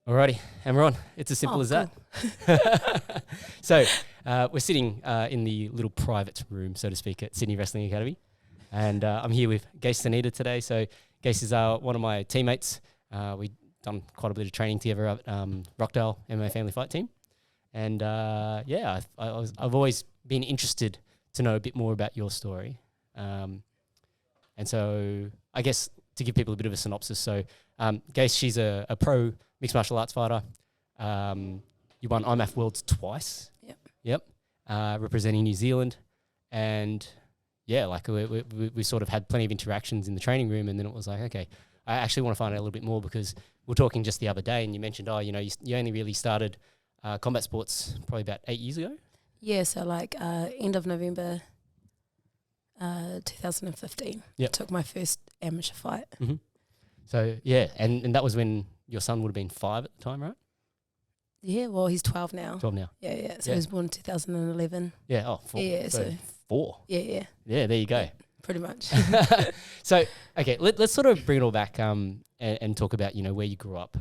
Alrighty, and we're on. It's as simple as that. So we're sitting in the little private room, so to speak, at Sydney Wrestling Academy. And I'm here with Gase Sanita today. So Gase is one of my teammates. We've done quite a bit of training together at Rockdale MMA Family Fight Team. And I've always been interested to know a bit more about your story. And so I guess to give people a bit of a synopsis. So Gase, she's a pro mixed martial arts fighter. You won IMMAF Worlds twice. Yep. Representing New Zealand. And yeah, like we sort of had plenty of interactions in the training room, and then it was like, okay, I actually want to find out a little bit more, because we were talking just the other day and you mentioned, you only really started combat sports probably about 8 years ago? Yeah, so like end of November 2015. I took my first amateur fight. Mm-hmm. So yeah, and that was when your son would have been 5 at the time, right? Yeah, well, he's 12 now. 12 now. Yeah. So he was born in 2011. Yeah, 4. Yeah, so 4. Yeah. Yeah, there you go. Yeah, pretty much. So, okay, let's sort of bring it all back and talk about, where you grew up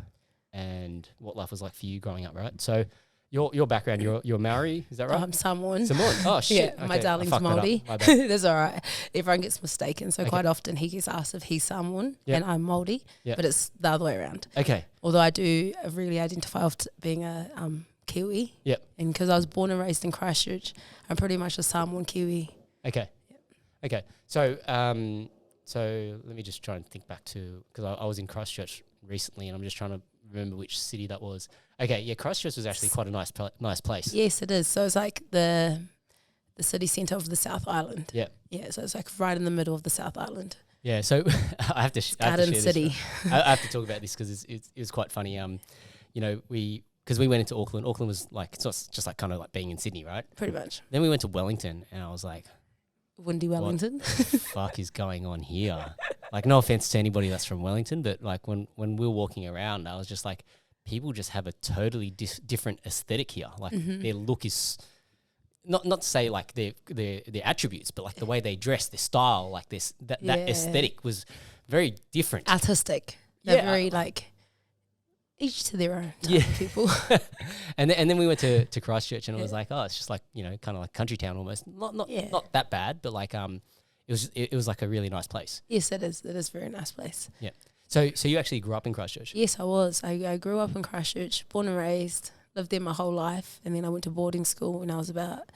and what life was like for you growing up, right? So your background, you're Maori, is that right? I'm Samoan. Samoan. Oh, shit. Yeah, my darling's Māori. That's all right. Everyone gets mistaken. So quite often he gets asked if he's Samoan and I'm Māori, but it's the other way around. Okay. Although I do really identify with being a Kiwi. Yep. And because I was born and raised in Christchurch, I'm pretty much a Samoan Kiwi. Okay. Yep. Okay. So let me just try and think back to, because I was in Christchurch recently and I'm just trying to remember which city that was. Okay, yeah, Christchurch was actually quite a nice place. Yes, it is. So it's like the city centre of the South Island. Yeah. Yeah, so it's like right in the middle of the South Island. Yeah, so I have to Garden City. I have to talk about this because it's quite funny. Because we went into Auckland. Auckland was like, it's just like kind of like being in Sydney, right? Pretty much. Then we went to Wellington and I was like, windy Wellington. What the fuck is going on here? Like, no offense to anybody that's from Wellington, but like when we were walking around, I was just like, people just have a totally different aesthetic here. Like their look is not to say like their attributes, but like the way they dress, their style, like that aesthetic was very different, artistic. They're very like each to their own type of people. and then we went to Christchurch and it was like, oh, it's just like, kind of like country town almost. Not that bad, but like it was like a really nice place. Yes, it is. It is a very nice place. Yeah. So you actually grew up in Christchurch? Yes, I was. I grew up in Christchurch, born and raised, lived there my whole life, and then I went to boarding school when I was about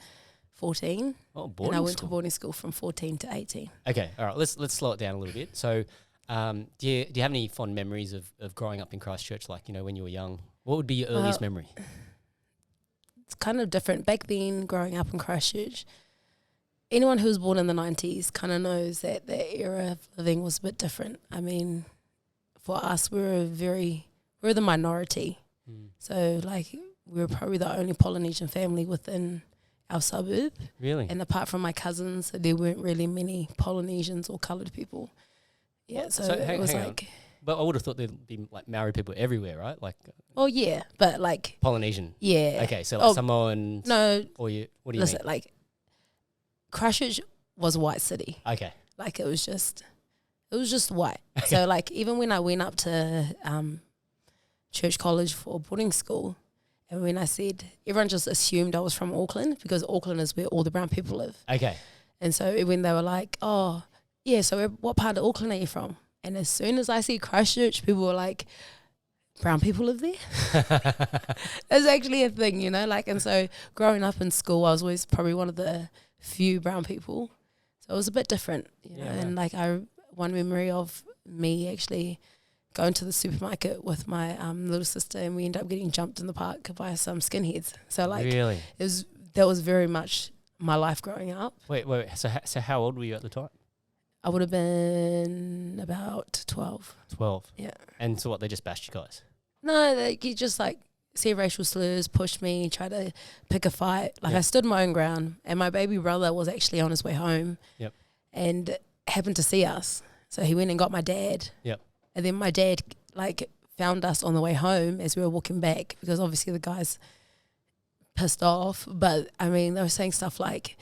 14. Oh, boarding school. And I went to boarding school from 14 to 18. Okay, all right. Let's slow it down a little bit. So, do you have any fond memories of growing up in Christchurch? Like, when you were young, what would be your earliest memory? It's kind of different. Back then, growing up in Christchurch, anyone who was born in the 90s kind of knows that the era of living was a bit different. I mean, for us, we're the minority. So, like, we were probably the only Polynesian family within our suburb. Really? And apart from my cousins, there weren't really many Polynesians or coloured people. Yeah, so it was like... On. But I would have thought there'd be, like, Maori people everywhere, right? Like... Oh, yeah, but, like... Polynesian? Yeah. Okay, so, like, Samoans... No. Or what do you mean? Like, Christchurch was a white city. Okay. Like, it was just white. So, like, even when I went up to Church College for boarding school, and when I said, everyone just assumed I was from Auckland because Auckland is where all the brown people live. Okay. And so when they were like, oh, yeah, so what part of Auckland are you from? And as soon as I see Christchurch, people were like, brown people live there? That's actually a thing, like, and so growing up in school, I was always probably one of the few brown people. So it was a bit different, and like one memory of me actually going to the supermarket with my little sister, and we ended up getting jumped in the park by some skinheads. So like, really, that was very much my life growing up. Wait. So how old were you at the time? I would have been about 12. 12. Yeah. And so what? They just bashed you guys? No, you just like say racial slurs, pushed me, tried to pick a fight. Like I stood my own ground, and my baby brother was actually on his way home. Yep. And happened to see us, so he went and got my dad. Yep. And then my dad like found us on the way home as we were walking back, because obviously the guys pissed off. But I mean, they were saying stuff like,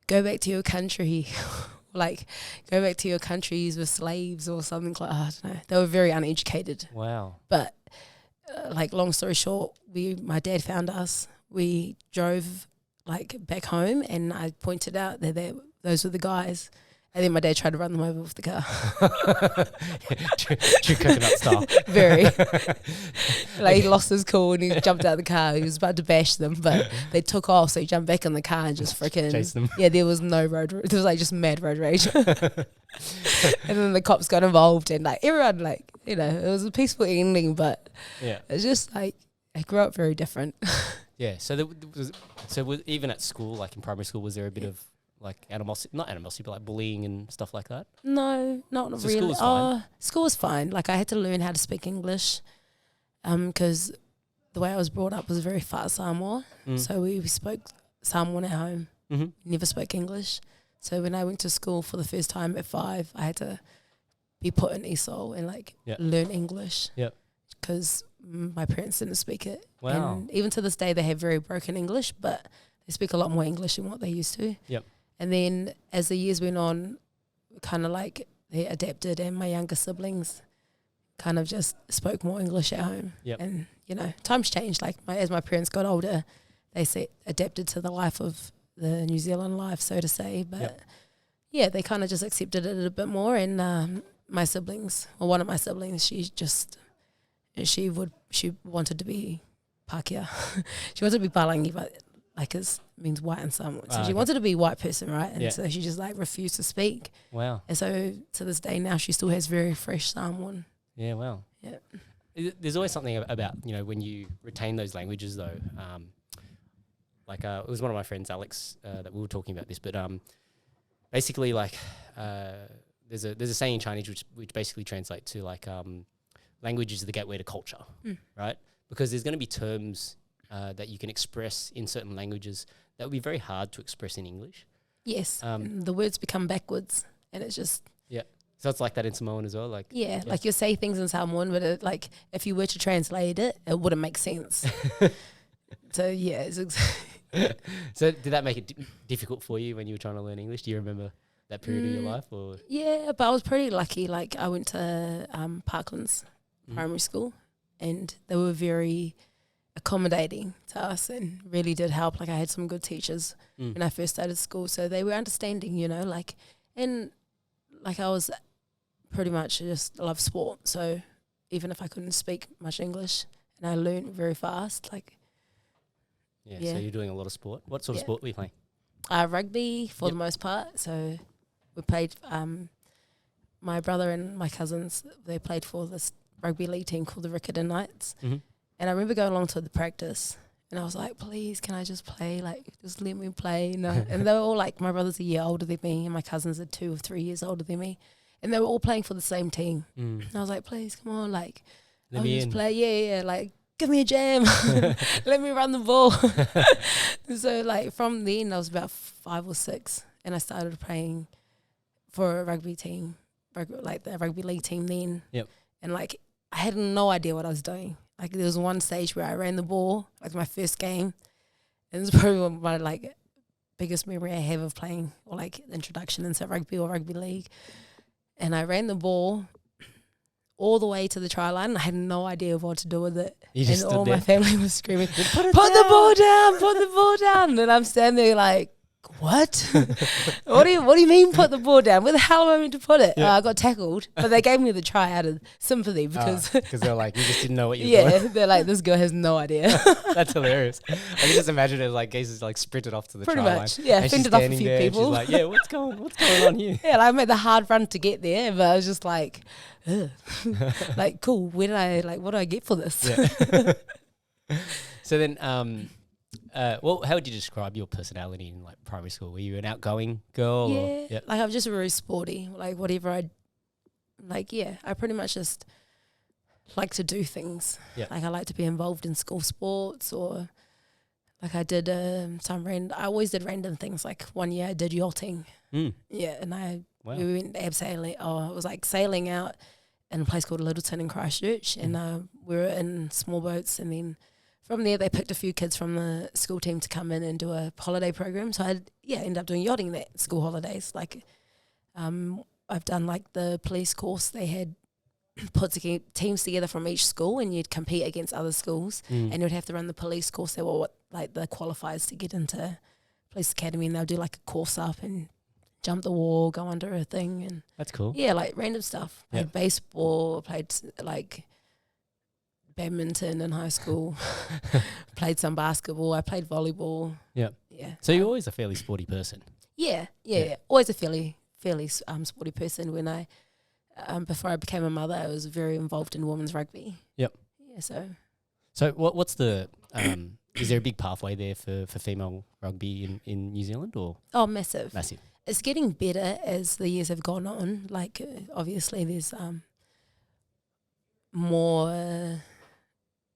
"Go back to your country." Like, go back to your countries with slaves or something like that. I don't know. They were very uneducated. Wow. But like, long story short, my dad found us. We drove like back home, and I pointed out that those were the guys. And then my dad tried to run them over with the car. True coconut style. Very. Like, he lost his cool and he jumped out of the car. He was about to bash them, but they took off, so he jumped back in the car and just freaking chased them. Yeah, there was no road. There was like just mad road rage. And then the cops got involved, and like everyone, like, you know, it was a peaceful ending, but it's just like I grew up very different. Yeah. So even at school, like in primary school, was there a bit of like animosity, not animosity, but like bullying and stuff like that? No, not So really. school was fine? School was fine. Like, I had to learn how to speak English because the way I was brought up was very far Samoa. So we spoke Samoan at home, never spoke English. So when I went to school for the first time at 5, I had to be put in ESOL and like learn English because my parents didn't speak it. Wow. And even to this day, they have very broken English, but they speak a lot more English than what they used to. Yep. And then as the years went on, kind of like they adapted, and my younger siblings kind of just spoke more English at home. Yep. And, you know, times changed. Like, as my parents got older, they adapted to the life of the New Zealand life, so to say. But yeah, they kind of just accepted it a bit more. And my siblings, or one of my siblings, she wanted to be Pākehā. She wanted to be Palangi, but like it means white in Samoan. So she wanted to be a white person, right? And so she just like refused to speak. Wow. And so to this day now, she still has very fresh Samoan. Yeah, wow. Yeah. There's always something about, you know, when you retain those languages though. Like it was one of my friends, Alex, that we were talking about this, but basically like there's a saying in Chinese which basically translates to like language is the gateway to culture, right? Because there's going to be terms that you can express in certain languages that would be very hard to express in English. Yes, the words become backwards, and it's just... Yeah, so it's like that in Samoan as well? Like like you'll say things in Samoan, but like if you were to translate it, it wouldn't make sense. So yeah, So did that make it difficult for you when you were trying to learn English? Do you remember that period of your life? Or yeah, but I was pretty lucky. Like, I went to Parklands primary school, and they were very accommodating to us and really did help. Like, I had some good teachers when I first started school, so they were understanding, you know, like, and like I was pretty much just love sport, so even if I couldn't speak much English, and I learned very fast, like. So you're doing a lot of sport. What sort of sport were you playing? Rugby for the most part. So we played, my brother and my cousins, they played for this rugby league team called the Riccarton Knights. And I remember going along to the practice, and I was like, please, can I just play? Like, just let me play. You know? And they were all like, my brother's a year older than me, and my cousins are 2 or 3 years older than me. And they were all playing for the same team. And I was like, please, come on, like, I'll just play. Yeah, like, give me a jam. Let me run the ball. So, like, from then, I was about 5 or 6, and I started playing for a rugby team, like the rugby league team then. And, like, I had no idea what I was doing. Like, there was one stage where I ran the ball, like my first game, and it's probably one of my, like, biggest memory I have of playing, or, like, introduction into rugby or rugby league. And I ran the ball all the way to the try line. I had no idea what to do with it. And all my family was screaming, put the ball down, put the ball down. And I'm standing there like, what? What do you mean put the ball down? Where the hell am I meant to put it? I got tackled, but they gave me the try out of sympathy because they're like, you just didn't know what you were doing. They're like, this girl has no idea. That's hilarious. I can just imagine it like Gase is like sprinted off to the pretty try much line. yeah, fended off a few people. She's like, yeah, what's going on here? Yeah, like, I made the hard run to get there, but I was just like, like, cool, what do I get for this? So then well, how would you describe your personality in like primary school? Were you an outgoing girl? Yeah, like I'm just very sporty. Like whatever I pretty much just like to do things. Like I like to be involved in school sports, or like I did I always did random things. Like one year I did yachting. Yeah, and we went abseiling. It was like sailing out in a place called Littleton in Christchurch, and we were in small boats, and then from there, they picked a few kids from the school team to come in and do a holiday program. So I ended up doing yachting that school holidays. Like, I've done like the police course they had put teams together from each school, and you'd compete against other schools, and you'd have to run the police course. They were like the qualifiers to get into police academy, and they'll do like a course up and jump the wall, go under a thing, and that's cool. Yeah, like random stuff. Played baseball, played like badminton in high school, played some basketball. I played volleyball. Yeah. So you're always a fairly sporty person. Yeah. Always a fairly sporty person. When I before I became a mother, I was very involved in women's rugby. Yep. Yeah. So what's the is there a big pathway there for female rugby in New Zealand or? Oh, massive. It's getting better as the years have gone on. Like obviously there's more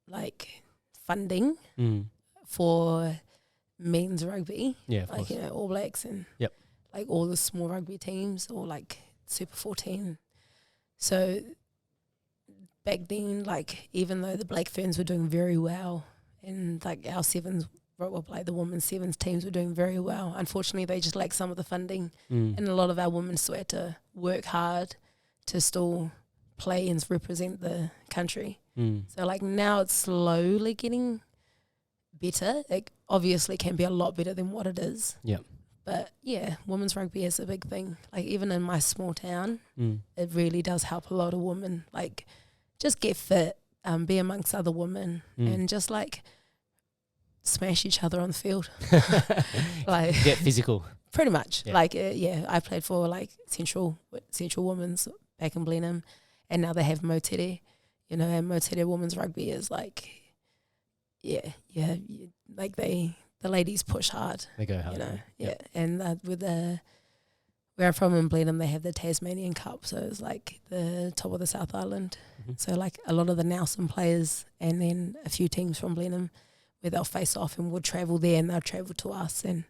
like funding for men's rugby. Yeah, of like course. All Blacks and like all the small rugby teams or like Super 14. So back then, like even though the Black Ferns were doing very well and like our sevens, like the women's sevens teams were doing very well, unfortunately they just lacked some of the funding, and a lot of our women still had to work hard to still play and represent the country. So like now it's slowly getting better. It obviously can be a lot better than what it is. Yeah. But yeah, women's rugby is a big thing. Like even in my small town, it really does help a lot of women. Like just get fit, be amongst other women, and just like smash each other on the field. Like get physical. Pretty much. Yeah. Like I played for like Central Women's back in Blenheim, and now they have Motere. And Motere women's rugby is like, like the ladies push hard. They go hard. And with where I'm from in Blenheim, they have the Tasmanian Cup, so it's like the top of the South Island. So like a lot of the Nelson players and then a few teams from Blenheim where they'll face off and would travel there and they'll travel to us. And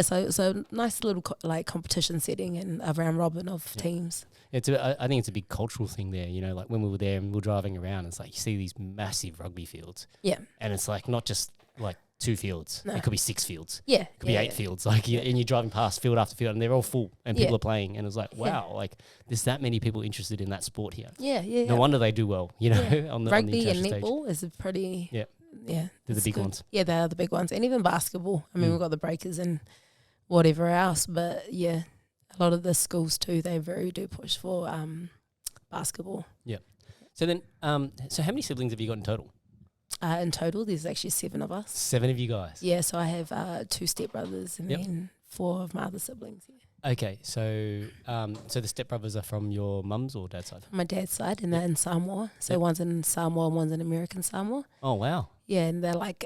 so nice little like competition setting and a round robin of teams. I think it's a big cultural thing there. Like when we were there and we were driving around, it's like you see these massive rugby fields. Yeah. And it's like not just like 2 fields. No. It could be 6 fields. Yeah. It could be 8 fields. Like and you're driving past field after field and they're all full and people are playing. And it's like, wow, like there's that many people interested in that sport here. Yeah. No wonder they do well, on the rugby on the and netball is a pretty they're the big ones. Yeah, they are the big ones. And even basketball. I mean, we've got the Breakers and whatever else, but a lot of the schools too, they do push for basketball. Yeah. So then, so how many siblings have you got in total? In total, there's actually 7 of us. 7 of you guys? Yeah, so I have 2 stepbrothers and then 4 of my other siblings. Yeah. Okay, so so the stepbrothers are from your mum's or dad's side? My dad's side, and they're in Samoa. So one's in Samoa and one's in American Samoa. Oh, wow. Yeah, and they're like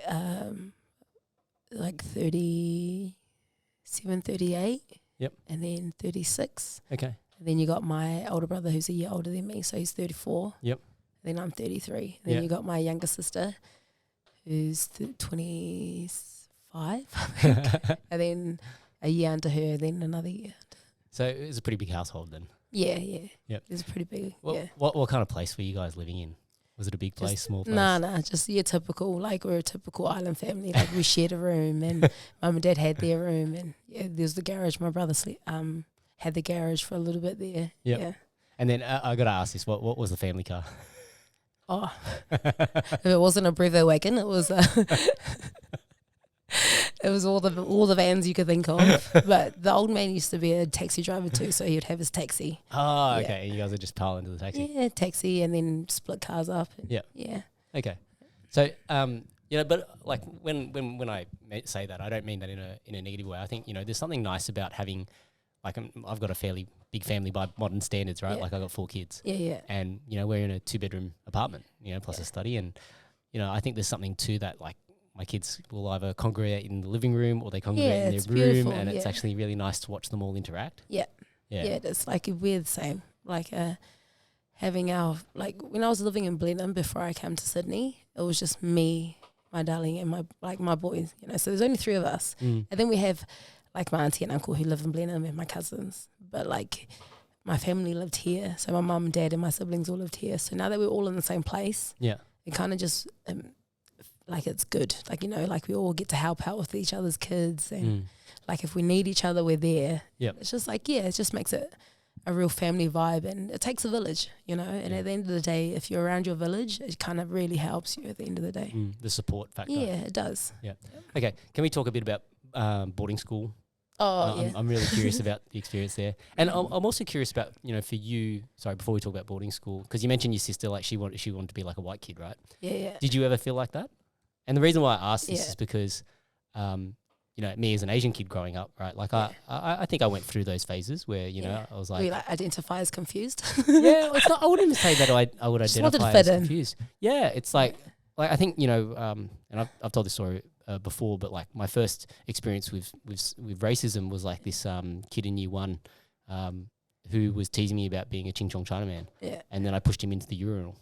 37, 38. Yep. And then 36. Okay. And then you got my older brother who's a year older than me, so he's 34. Yep. And then I'm 33. And then you got my younger sister who's 25, I think. And then a year under her, then another year. So it's a pretty big household then. Yeah. Yep. It's pretty big. What kind of place were you guys living in? Was it a big place, small place? Nah, just your typical, like we're a typical island family. Like we shared a room and mum and dad had their room and there's the garage. My brother had the garage for a little bit there. Yep. Yeah. And then I got to ask this, what was the family car? Oh, if it wasn't a Brevo wagon, it was it was all the vans you could think of. But the old man used to be a taxi driver too, so he would have his taxi. Oh, okay. And you guys would just pile into the taxi? Yeah, taxi and then split cars up. Yeah. Okay. So, but like when I say that, I don't mean that in a negative way. I think, there's something nice about having, like I've got a fairly big family by modern standards, right? Yeah. Like I got 4 kids. Yeah. And, we're in a 2-bedroom apartment, plus a study. And, I think there's something to that, like, my kids will either congregate in the living room or they congregate in their room, and it's actually really nice to watch them all interact. Yeah. It's like we're the same. Like having our, like when I was living in Blenheim before I came to Sydney, it was just me, my darling, and my boys. So there's only 3 of us, and then we have like my auntie and uncle who live in Blenheim and my cousins. But like my family lived here, so my mum and dad and my siblings all lived here. So now that we're all in the same place, it kind of just like it's good, like like we all get to help out with each other's kids, and like if we need each other, we're there. It's just like it just makes it a real family vibe, and it takes a village, you know. And Yeah. at the end of the day, if you're around your village, it kind of really helps you at the end of the day. The support factor. Yeah, it does. Yeah. Okay. Can we talk a bit about boarding school? Oh, yeah. I'm really curious about the experience there, and I'm also curious about, you know, for you. Sorry, before we talk about boarding school, because you mentioned your sister, like she wanted to be like a white kid, right? Yeah. Did you ever feel like that? And the reason why I asked this Yeah. is because, you know, me as an Asian kid growing up, right? Like I think I went through those phases where, you know, I was We like, identify as confused. yeah, it's not. I wouldn't even say that I would Just wanted to identify as fit in. confused. Yeah, it's like I think, you know, and I've told this story before, but like my first experience with racism was like this kid in year 1 who was teasing me about being a Ching Chong Chinaman, and then I pushed him into the urinal.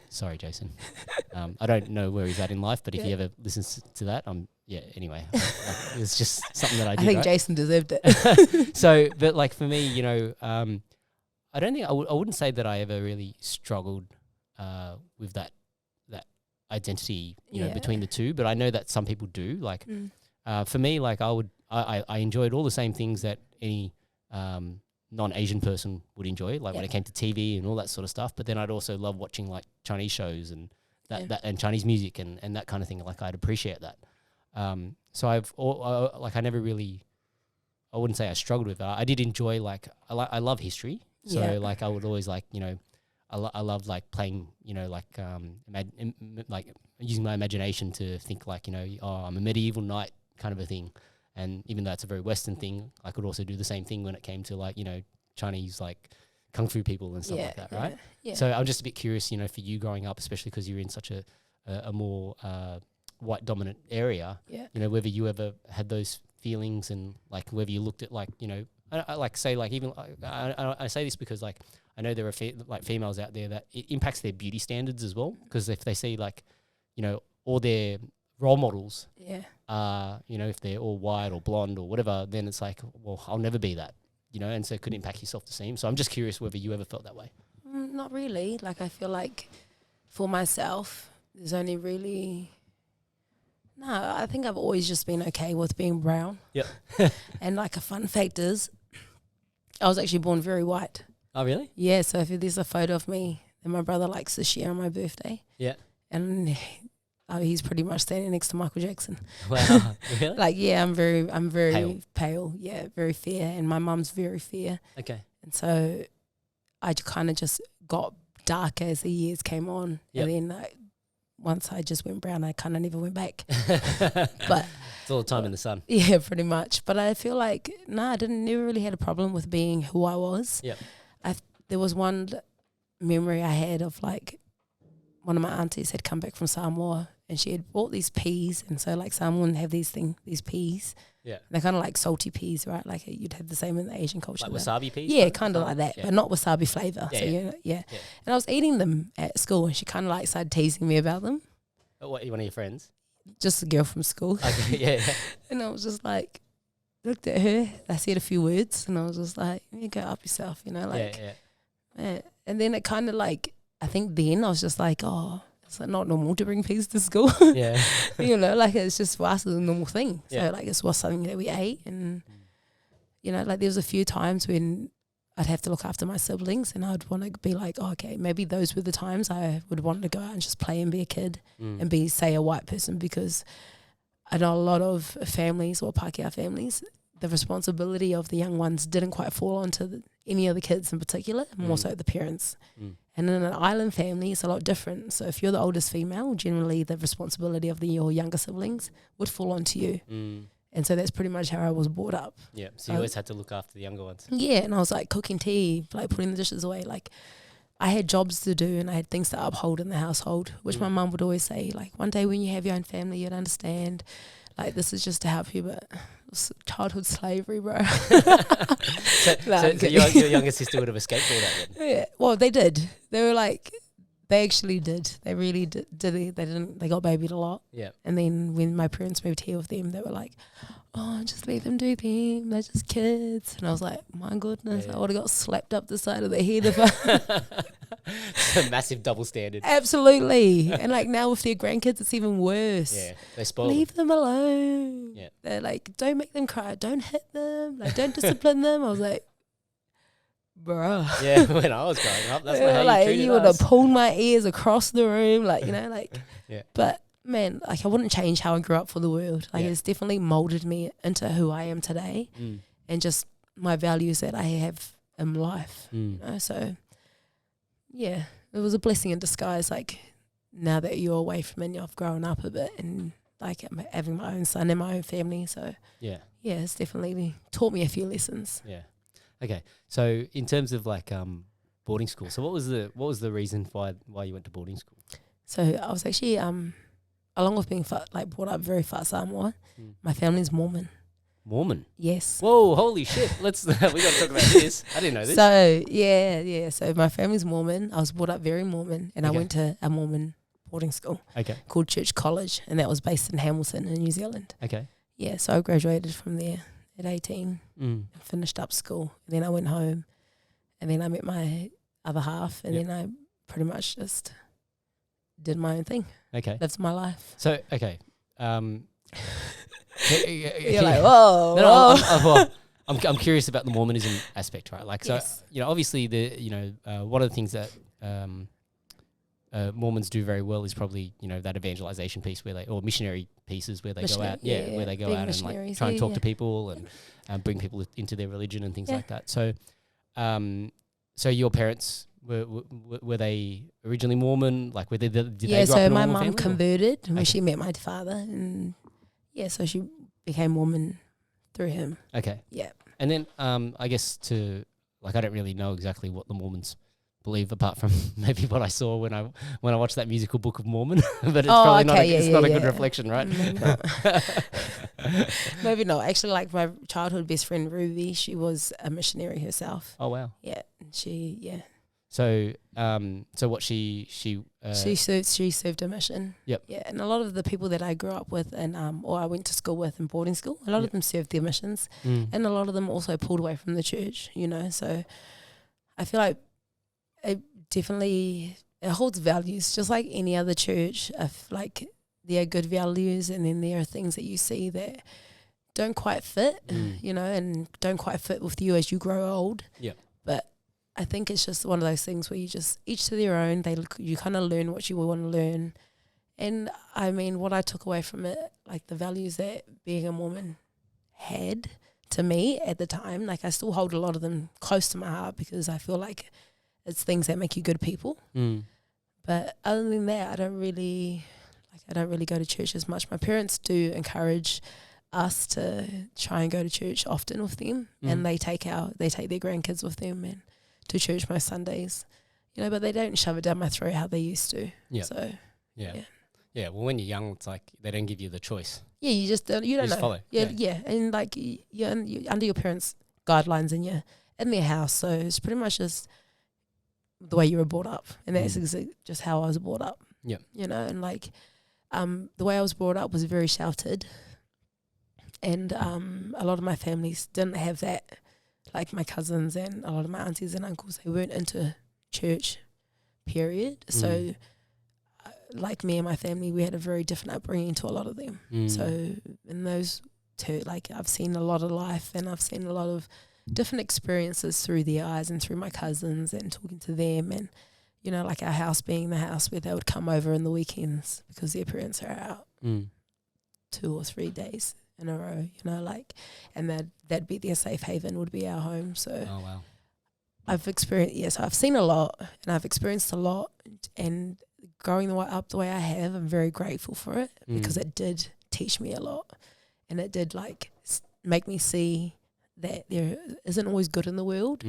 Sorry, Jason. I don't know where he's at in life, but if he ever listens to that, anyway, it's just something that I did. I think right? Jason deserved it. So, but like for me, you know, I don't think I wouldn't say that I ever really struggled with that identity, you know, between the two, but I know that some people do. Like, for me, like I enjoyed all the same things that any non-Asian person would enjoy, like when it came to TV and all that sort of stuff. But then I'd also love watching like Chinese shows and that and Chinese music and that kind of thing. Like I'd appreciate that. So I never really, I wouldn't say I struggled with it. I did enjoy, like, I love history. So like I would always, like, you know, I love like playing, you know, like like using my imagination to think like, you know, I'm a medieval knight kind of a thing. And even though it's a very Western thing, I could also do the same thing when it came to, like, you know, Chinese like kung fu people and stuff like that, right? Yeah. So I'm just a bit curious, you know, for you growing up, especially because you're in such a more white dominant area, you know, whether you ever had those feelings and like whether you looked at, like, you know, I like say, like, even I say this because, like, I know there are like females out there that it impacts their beauty standards as well, because if they see, like, you know, all their role models, you know, if they're all white or blonde or whatever, then it's like, well, I'll never be that, you know, and so it could impact your self-esteem. So I'm just curious whether you ever felt that way. Not really. Like, I feel like for myself, there's only really... No, I think I've always just been okay with being brown. Yep. And like a fun fact is, I was actually born very white. Oh, really? Yeah, so if there's a photo of me that my brother likes to share on my birthday. Yeah. And he's pretty much standing next to Michael Jackson. Wow. Really? Like, yeah, I'm very Pale. Yeah, very fair. And my mum's very fair. Okay. And so I kind of just got dark as the years came on. Yep. And then once I just went brown, I kind of never went back. But it's all the time in the sun. Yeah, pretty much. But I feel like, I never really had a problem with being who I was. Yep. There was one memory I had of, like, one of my aunties had come back from Samoa and she had bought these peas. And so, like, Samoan have these peas. Yeah. They're kind of like salty peas, right? Like you'd have the same in the Asian culture. Like wasabi peas? Yeah, kind of like that, but not wasabi flavour. Yeah, so, yeah. And I was eating them at school and she kind of like started teasing me about them. What, one of your friends? Just a girl from school. Okay, yeah. And I was just like, looked at her, I said a few words and I was just like, you go up yourself, you know, like. Yeah. And then it kind of like, I think then I was just like, oh, it's like not normal to bring peas to school. Yeah. You know, like it's just for us a normal thing. So like it was something that we ate and, you know, like there was a few times when I'd have to look after my siblings and I'd want to be like, oh, okay, maybe those were the times I would want to go out and just play and be a kid and be, say, a white person, because I know a lot of families or Pākehā families, the responsibility of the young ones didn't quite fall onto any of the kids in particular, more so the parents. And in an island family, it's a lot different. So if you're the oldest female, generally the responsibility of your younger siblings would fall onto you. And so that's pretty much how I was brought up. Yeah, so you always had to look after the younger ones. Yeah, and I was like cooking tea, like putting the dishes away. Like I had jobs to do and I had things to uphold in the household, which my mum would always say, like, one day when you have your own family, you'd understand. Like, this is just to help you, but it's childhood slavery, bro. So your younger sister would have escaped all that then? Yeah, well, they did. They were like, they actually did. They really did. They got babied a lot. Yeah. And then when my parents moved here with them, they were like, oh, just leave them do them. They're just kids. And I was like, my goodness, I would have got slapped up the side of the head if I... It's a massive double standard. Absolutely. And like now with their grandkids, it's even worse. Yeah, they spoil Leave them alone. Yeah. They're like, don't make them cry. Don't hit them. Like, don't discipline them. I was like, bruh. Yeah, when I was growing up, that's not how like you treated you would have us. pulled my ears across the room, like, you know, like. Yeah. But man, like I wouldn't change how I grew up for the world. Like it's definitely molded me into who I am today, and just my values that I have in life. You know, so yeah, it was a blessing in disguise. Like now that you're away from it, I've grown up a bit, and like I'm having my own son and my own family. So yeah, it's definitely taught me a few lessons. Yeah. Okay. So in terms of like boarding school, so what was the reason why you went to boarding school? So I was actually along with being brought up very far Samoa, my family's Mormon. Mormon? Yes. Whoa, holy shit. We got to talk about this. I didn't know this. So, yeah. So my family's Mormon. I was brought up very Mormon, and I went to a Mormon boarding school called Church College, and that was based in Hamilton in New Zealand. Okay. Yeah, so I graduated from there at 18 and finished up school. And then I went home, and then I met my other half, and then I pretty much just did my own thing. Okay. Lived my life. So, okay. You're like, whoa. No, I'm curious about the Mormonism aspect, right? Like, so obviously one of the things that Mormons do very well is probably that evangelization piece or missionary pieces where they go out, where they go out and like try and talk to people and bring people into their religion and things like that. So, so your parents. Were they originally Mormon? Like, did they grow up so in a my Mormon mum converted when she met my father, and so she became Mormon through him. Okay. Yeah. And then I guess I don't really know exactly what the Mormons believe apart from maybe what I saw when I watched that musical Book of Mormon, but it's probably not a good reflection, right? Maybe not. Maybe not. Actually, like my childhood best friend Ruby, she was a missionary herself. Oh wow. Yeah. So, what she served a mission. Yep. Yeah, and a lot of the people that I grew up with and or I went to school with in boarding school, a lot of them served their missions, and a lot of them also pulled away from the church. So I feel like it holds values just like any other church. If like there are good values, and then there are things that you see that don't quite fit, and don't quite fit with you as you grow old. Yeah. But I think it's just one of those things where you just, each to their own, you kind of learn what you want to learn. And I mean, what I took away from it, like the values that being a Mormon had to me at the time, like I still hold a lot of them close to my heart because I feel like it's things that make you good people. But other than that, I don't really go to church as much. My parents do encourage us to try and go to church often with them, and they take their grandkids with them and to church most Sundays, but they don't shove it down my throat how they used to. Yeah. So yeah. Well, when you're young, it's like they don't give you the choice. Yeah, you just don't know. Follow. Yeah, and like you're under your parents' guidelines and you're in their house, so it's pretty much just the way you were brought up, and that's just how I was brought up. Yeah. And like the way I was brought up was very sheltered, and a lot of my families didn't have that. Like my cousins and a lot of my aunties and uncles, they weren't into church, period. So like me and my family, we had a very different upbringing to a lot of them. So in those two, like I've seen a lot of life, and I've seen a lot of different experiences through their eyes and through my cousins and talking to them, and like our house being the house where they would come over in the weekends because their parents are out 2 or 3 days in a row, and that'd be their safe haven, would be our home. So oh wow, I've experienced, I've seen a lot, and I've experienced a lot, and growing up the way I have, I'm very grateful for it because it did teach me a lot, and it did make me see that there isn't always good in the world,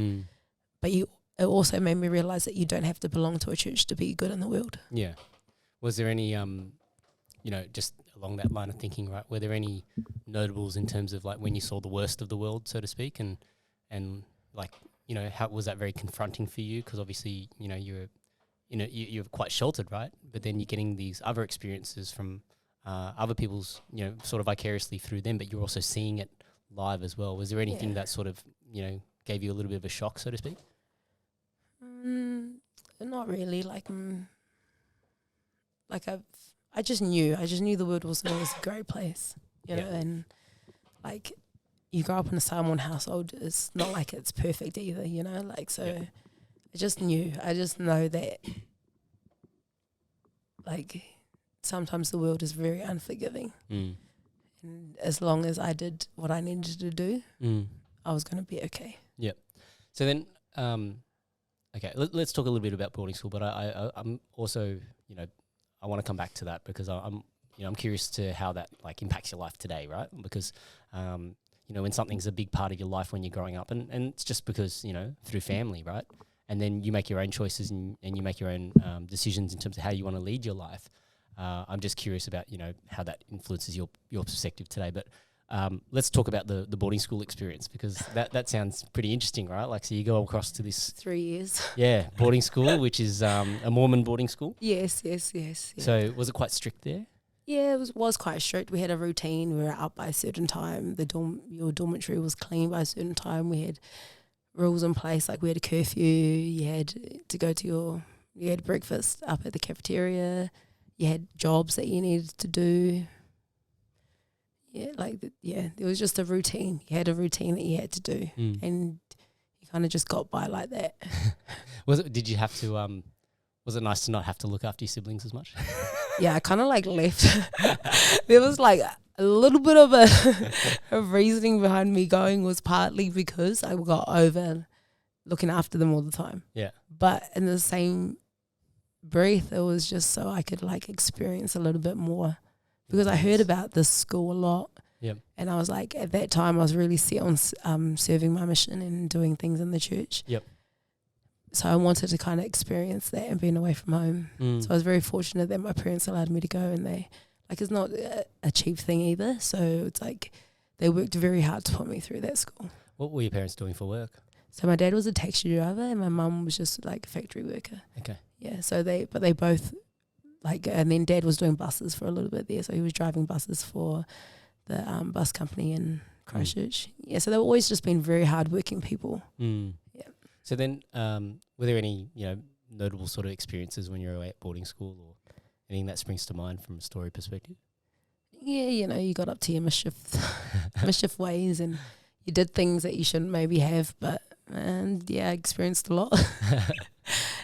but it also made me realize that you don't have to belong to a church to be good in the world. Yeah. Was there any just along that line of thinking, right? Were there any notables in terms of like when you saw the worst of the world, so to speak, and like how was that very confronting for you? Because obviously you're quite sheltered, right? But then you're getting these other experiences from other people's sort of vicariously through them, but you're also seeing it live as well. Was there anything that sort of gave you a little bit of a shock, so to speak? Not really. I just knew the world wasn't always a great place, know, and like you grow up in a Samoan household, it's not like it's perfect either, you know, like, so I just know that, like, sometimes the world is very unforgiving. And as long as I did what I needed to do, I was going to be okay. Yep. So then, okay, let's talk a little bit about boarding school, but I'm also, you know, I want to come back to that because I'm curious to how that like impacts your life today, right? Because, you know, when something's a big part of your life when you're growing up, and it's just because, you know, through family, right? And then you make your own choices and you make your own decisions in terms of how you want to lead your life. I'm just curious about, you know, how that influences your perspective today. But let's talk about the boarding school experience, because that sounds pretty interesting, right? Like, so you go across to this 3 years. Yeah, boarding school, which is a Mormon boarding school. Yes. Yeah. So was it quite strict there? Yeah, it was quite strict. We had a routine. We were out by a certain time. Your dormitory was clean by a certain time. We had rules in place, like we had a curfew. You had to go to you had breakfast up at the cafeteria. You had jobs that you needed to do. Yeah, there was just a routine. You had a routine that you had to do, and you kind of just got by like that. Did you have to? Was it nice to not have to look after your siblings as much? Yeah, I kind of like left. There was like a little bit of a reasoning behind me going, was partly because I got over looking after them all the time. Yeah. But in the same breath, it was just so I could like experience a little bit more, because I heard about this school a lot. Yep. And I was like, at that time, I was really set on serving my mission and doing things in the church. Yep. So I wanted to kind of experience that and being away from home. So I was very fortunate that my parents allowed me to go, and they, like, it's not a cheap thing either. So it's like they worked very hard to put me through that school. What were your parents doing for work? So my dad was a taxi driver and my mum was just like a factory worker. Okay. Yeah, so they both, like, and then dad was doing buses for a little bit there. So he was driving buses for the bus company in Christchurch. Yeah, so they've always just been very hardworking people. Yeah. So then, were there any, you know, notable sort of experiences when you were away at boarding school, or anything that springs to mind from a story perspective? Yeah, you know, you got up to your mischief ways, and you did things that you shouldn't maybe have, I experienced a lot.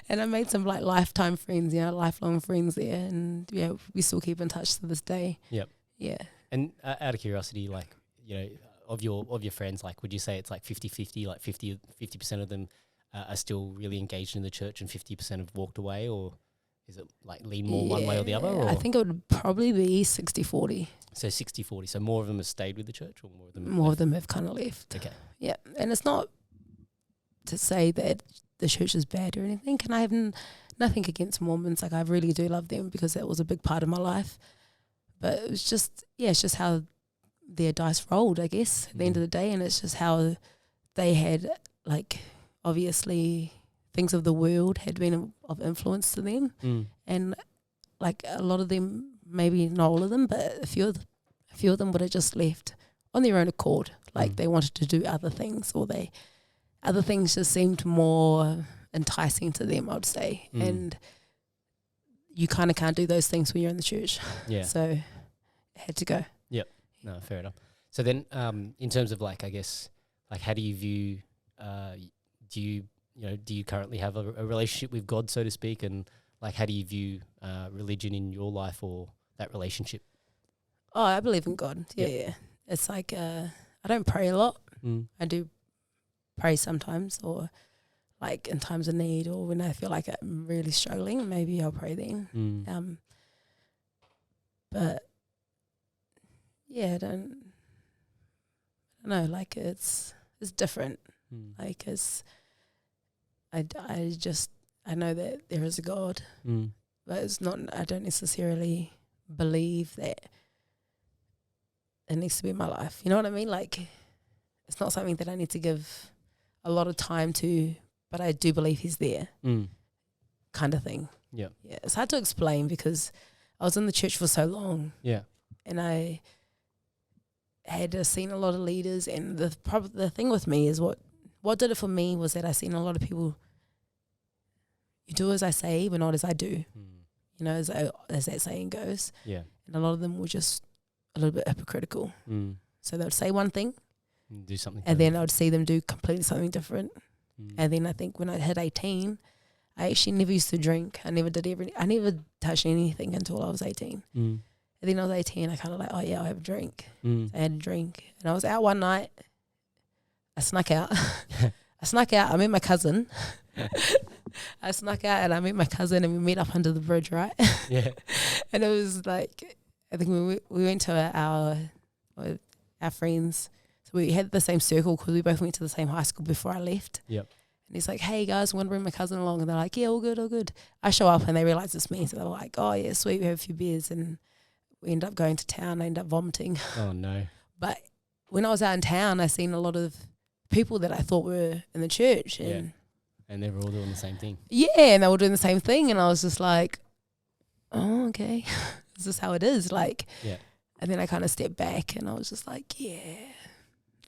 And I made some like lifetime friends, you know, lifelong friends there, and yeah, we still keep in touch to this day. Yep. Yeah. And out of curiosity, like, you know, of your friends, like, would you say it's like 50-50, like 50% of them are still really engaged in the church and 50% have walked away, or is it like lean more one way or the other? Or? I think it would probably be 60-40. So 60-40. So more of them have stayed with the church, or more of them? More of them have kind of left. Okay. Yeah, and it's not to say that the church is bad or anything. And I have nothing against Mormons. Like, I really do love them because that was a big part of my life. But it was just, it's just how their dice rolled, I guess, at the end of the day. And it's just how they had, like, obviously things of the world had been of influence to them. And, like, a lot of them, maybe not all of them, but a few of them would have just left on their own accord. Like, they wanted to do other things, or other things just seemed more enticing to them, I would say. And you kind of can't do those things when you're in the church. Yeah. So I had to go. Yep. No, fair enough. So then, in terms of, like, I guess, like, how do you view, do you currently have a relationship with God, so to speak? And, like, how do you view religion in your life, or that relationship? Oh, I believe in God. Yeah. It's like, I don't pray a lot. I do pray sometimes, or like in times of need, or when I feel like I'm really struggling, maybe I'll pray then. But yeah, I don't know, like, it's different. Like, I know that there is a God, but it's not, I don't necessarily believe that it needs to be in my life. You know what I mean? Like, it's not something that I need to give a lot of time to, but I do believe he's there, kind of thing. Yeah. It's hard to explain because I was in the church for so long. Yeah. And I had seen a lot of leaders, and the thing with me is what did it for me was that I seen a lot of people, you do as I say, but not as I do. You know, as that saying goes. Yeah. And a lot of them were just a little bit hypocritical. So they would say one thing, Do something. And then I'd see them do completely something different. Mm. And then I think when I hit 18, I actually never used to drink. I never touched anything until I was 18. Mm. And then I was 18, I kind of like, oh yeah, I'll have a drink. Mm. So I had a drink. And I was out one night. I snuck out. I met my cousin. I snuck out and I met my cousin and we met up under the bridge, right? Yeah. And it was like, I think we went to our friends. So we had the same circle because we both went to the same high school before I left. Yep. And he's like, hey guys, I want to bring my cousin along. And they're like, yeah, all good, all good. I show up and they realize it's me. So they're like, oh yeah, sweet, we have a few beers. And we end up going to town. I end up vomiting. Oh no. But when I was out in town, I seen a lot of people that I thought were in the church. And And they were all doing the same thing. yeah, and they were doing the same thing. And I was just like, oh, okay. Is this how it is? Like, Yeah. And then I kind of stepped back and I was just like, yeah.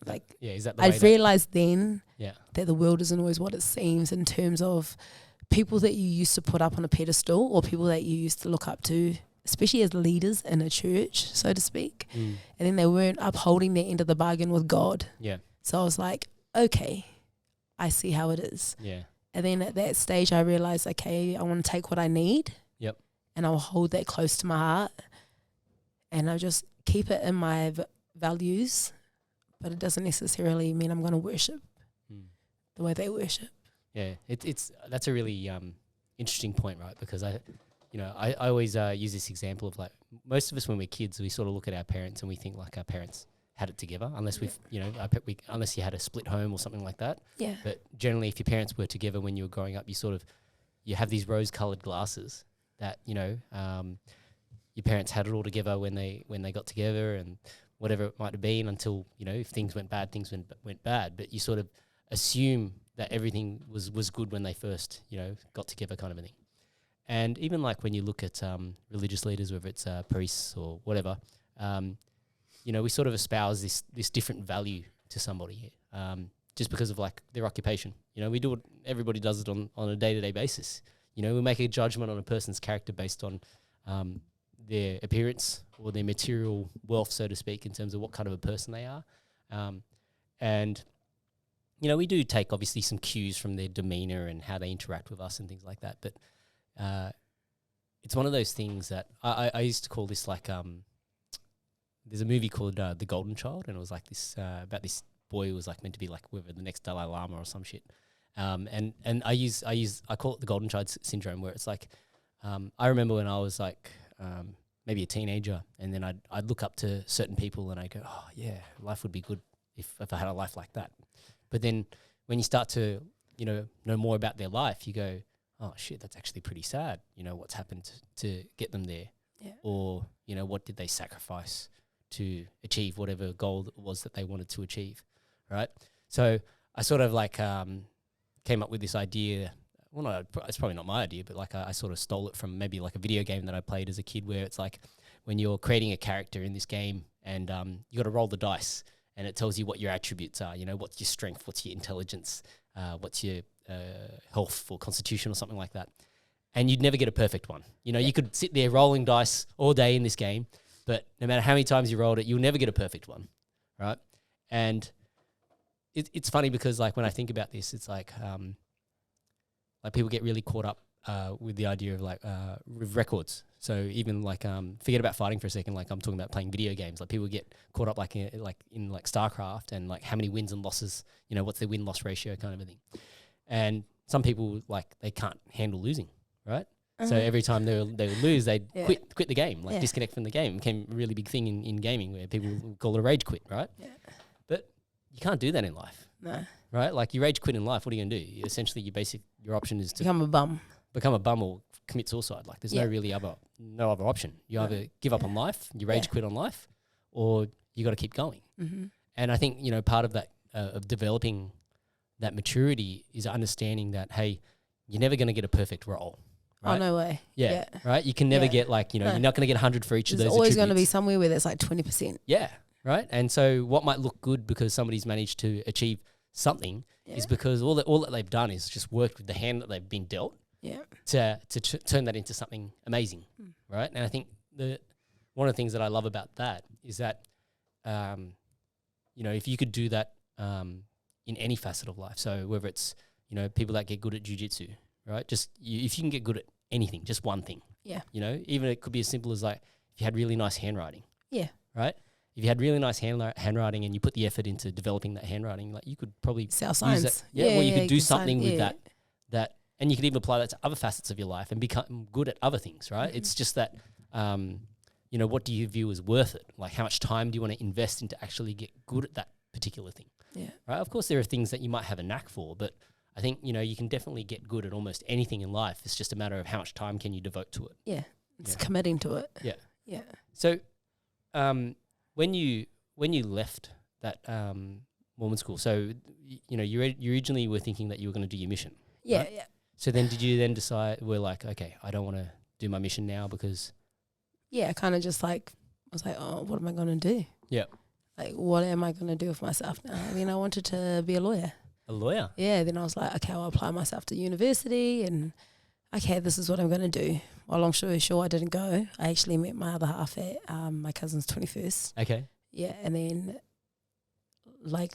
Like, Yeah, is that the way I've realised then Yeah. that the world isn't always what it seems in terms of people that you used to put up on a pedestal or people that you used to look up to, especially as leaders in a church, so to speak. Mm. And then they weren't upholding their end of the bargain with God. Yeah. So I was like, okay, I see how it is. Yeah. And then at that stage, I realised, okay, I want to take what I need. Yep. And I'll hold that close to my heart. And I'll just keep it in my values. But it doesn't necessarily mean I'm going to worship the way they worship. Yeah, it's that's a really interesting point, right? Because I always use this example of like most of us when we're kids, we sort of look at our parents and we think like our parents had it together, unless unless you had a split home or something like that. Yeah. But generally, if your parents were together when you were growing up, you have these rose-colored glasses that your parents had it all together when they got together and whatever it might have been until if things went bad, things went bad. But you sort of assume that everything was good when they first got together, kind of a thing. And even like when you look at religious leaders, whether it's priests or whatever, we sort of espouse this different value to somebody just because of like their occupation. We do it. Everybody does it on a day-to-day basis. We make a judgment on a person's character based on their appearance or their material wealth, so to speak, in terms of what kind of a person they are. And we do take obviously some cues from their demeanor and how they interact with us and things like that. But it's one of those things that I used to call this like there's a movie called The Golden Child, and it was like this about this boy who was like meant to be like whether the next Dalai Lama or some shit. And I call it the Golden Child syndrome, where it's like I remember when I was like maybe a teenager, and then I'd look up to certain people and I go, oh yeah, life would be good if I had a life like that. But then when you start to know more about their life, you go, oh shit, that's actually pretty sad. What's happened to get them there, or what did they sacrifice to achieve whatever goal it was that they wanted to achieve, right? So I sort of like came up with this idea. Well, no, it's probably not my idea, but like I sort of stole it from maybe like a video game that I played as a kid, where it's like when you're creating a character in this game and you got to roll the dice, and it tells you what your attributes are. What's your strength, what's your intelligence, what's your health or constitution or something like that. And you'd never get a perfect one. You could sit there rolling dice all day in this game, but no matter how many times you rolled it, you'll never get a perfect one, right? And it's funny because like when I think about this, it's like people get really caught up with the idea of like with records. So even like forget about fighting for a second. Like I'm talking about playing video games. Like people get caught up like in StarCraft and like how many wins and losses. What's their win-loss ratio kind of a thing. And some people like they can't handle losing, right? So every time they would lose, they'd quit the game, like disconnect from the game. It became a really big thing in gaming where people call it a rage quit, right? Yeah. But you can't do that in life. No. Right? Like you rage quit in life, what are you going to do? Essentially, your option is to become a bum or commit suicide. Like there's no other option. You either give up on life, you rage quit on life, or you got to keep going. Mm-hmm. And I think, part of that, of developing that maturity is understanding that, hey, you're never going to get a perfect role. Right? Oh, no way. Yeah. Right? You can never get like, you're not going to get 100 for each of those attributes. There's always going to be somewhere where there's like 20%. Yeah. Right? And so what might look good because somebody's managed to achieve something is because all that they've done is just worked with the hand that they've been dealt to turn that into something amazing. Right? And I think one of the things that I love about that is that if you could do that in any facet of life, so whether it's, people that get good at jiu-jitsu, right? Just if you can get good at anything, just one thing. Yeah. Even it could be as simple as like if you had really nice handwriting. Yeah. Right? If you had really nice handwriting and you put the effort into developing that handwriting, like you could probably self science. You could do something with that, and you could even apply that to other facets of your life and become good at other things, right? Mm-hmm. It's just that, what do you view as worth it? Like how much time do you want to invest into actually get good at that particular thing? Yeah. Right? Of course, there are things that you might have a knack for, but I think, you can definitely get good at almost anything in life. It's just a matter of how much time can you devote to it. Yeah. It's committing to it. Yeah. Yeah. So, when you left that Mormon school, so you originally were thinking that you were going to do your mission. Yeah, right? yeah. So then, did you then decide? We're like, okay, I don't want to do my mission now because. Yeah, kind of just like I was like, oh, what am I going to do? Yeah. Like, what am I going to do with myself now? I mean, I wanted to be a lawyer. A lawyer. Yeah. Then I was like, okay, I'll apply myself to university, and okay, this is what I'm going to do. Well, long story short, I didn't go. I actually met my other half at my cousin's 21st. Okay. Yeah, and then like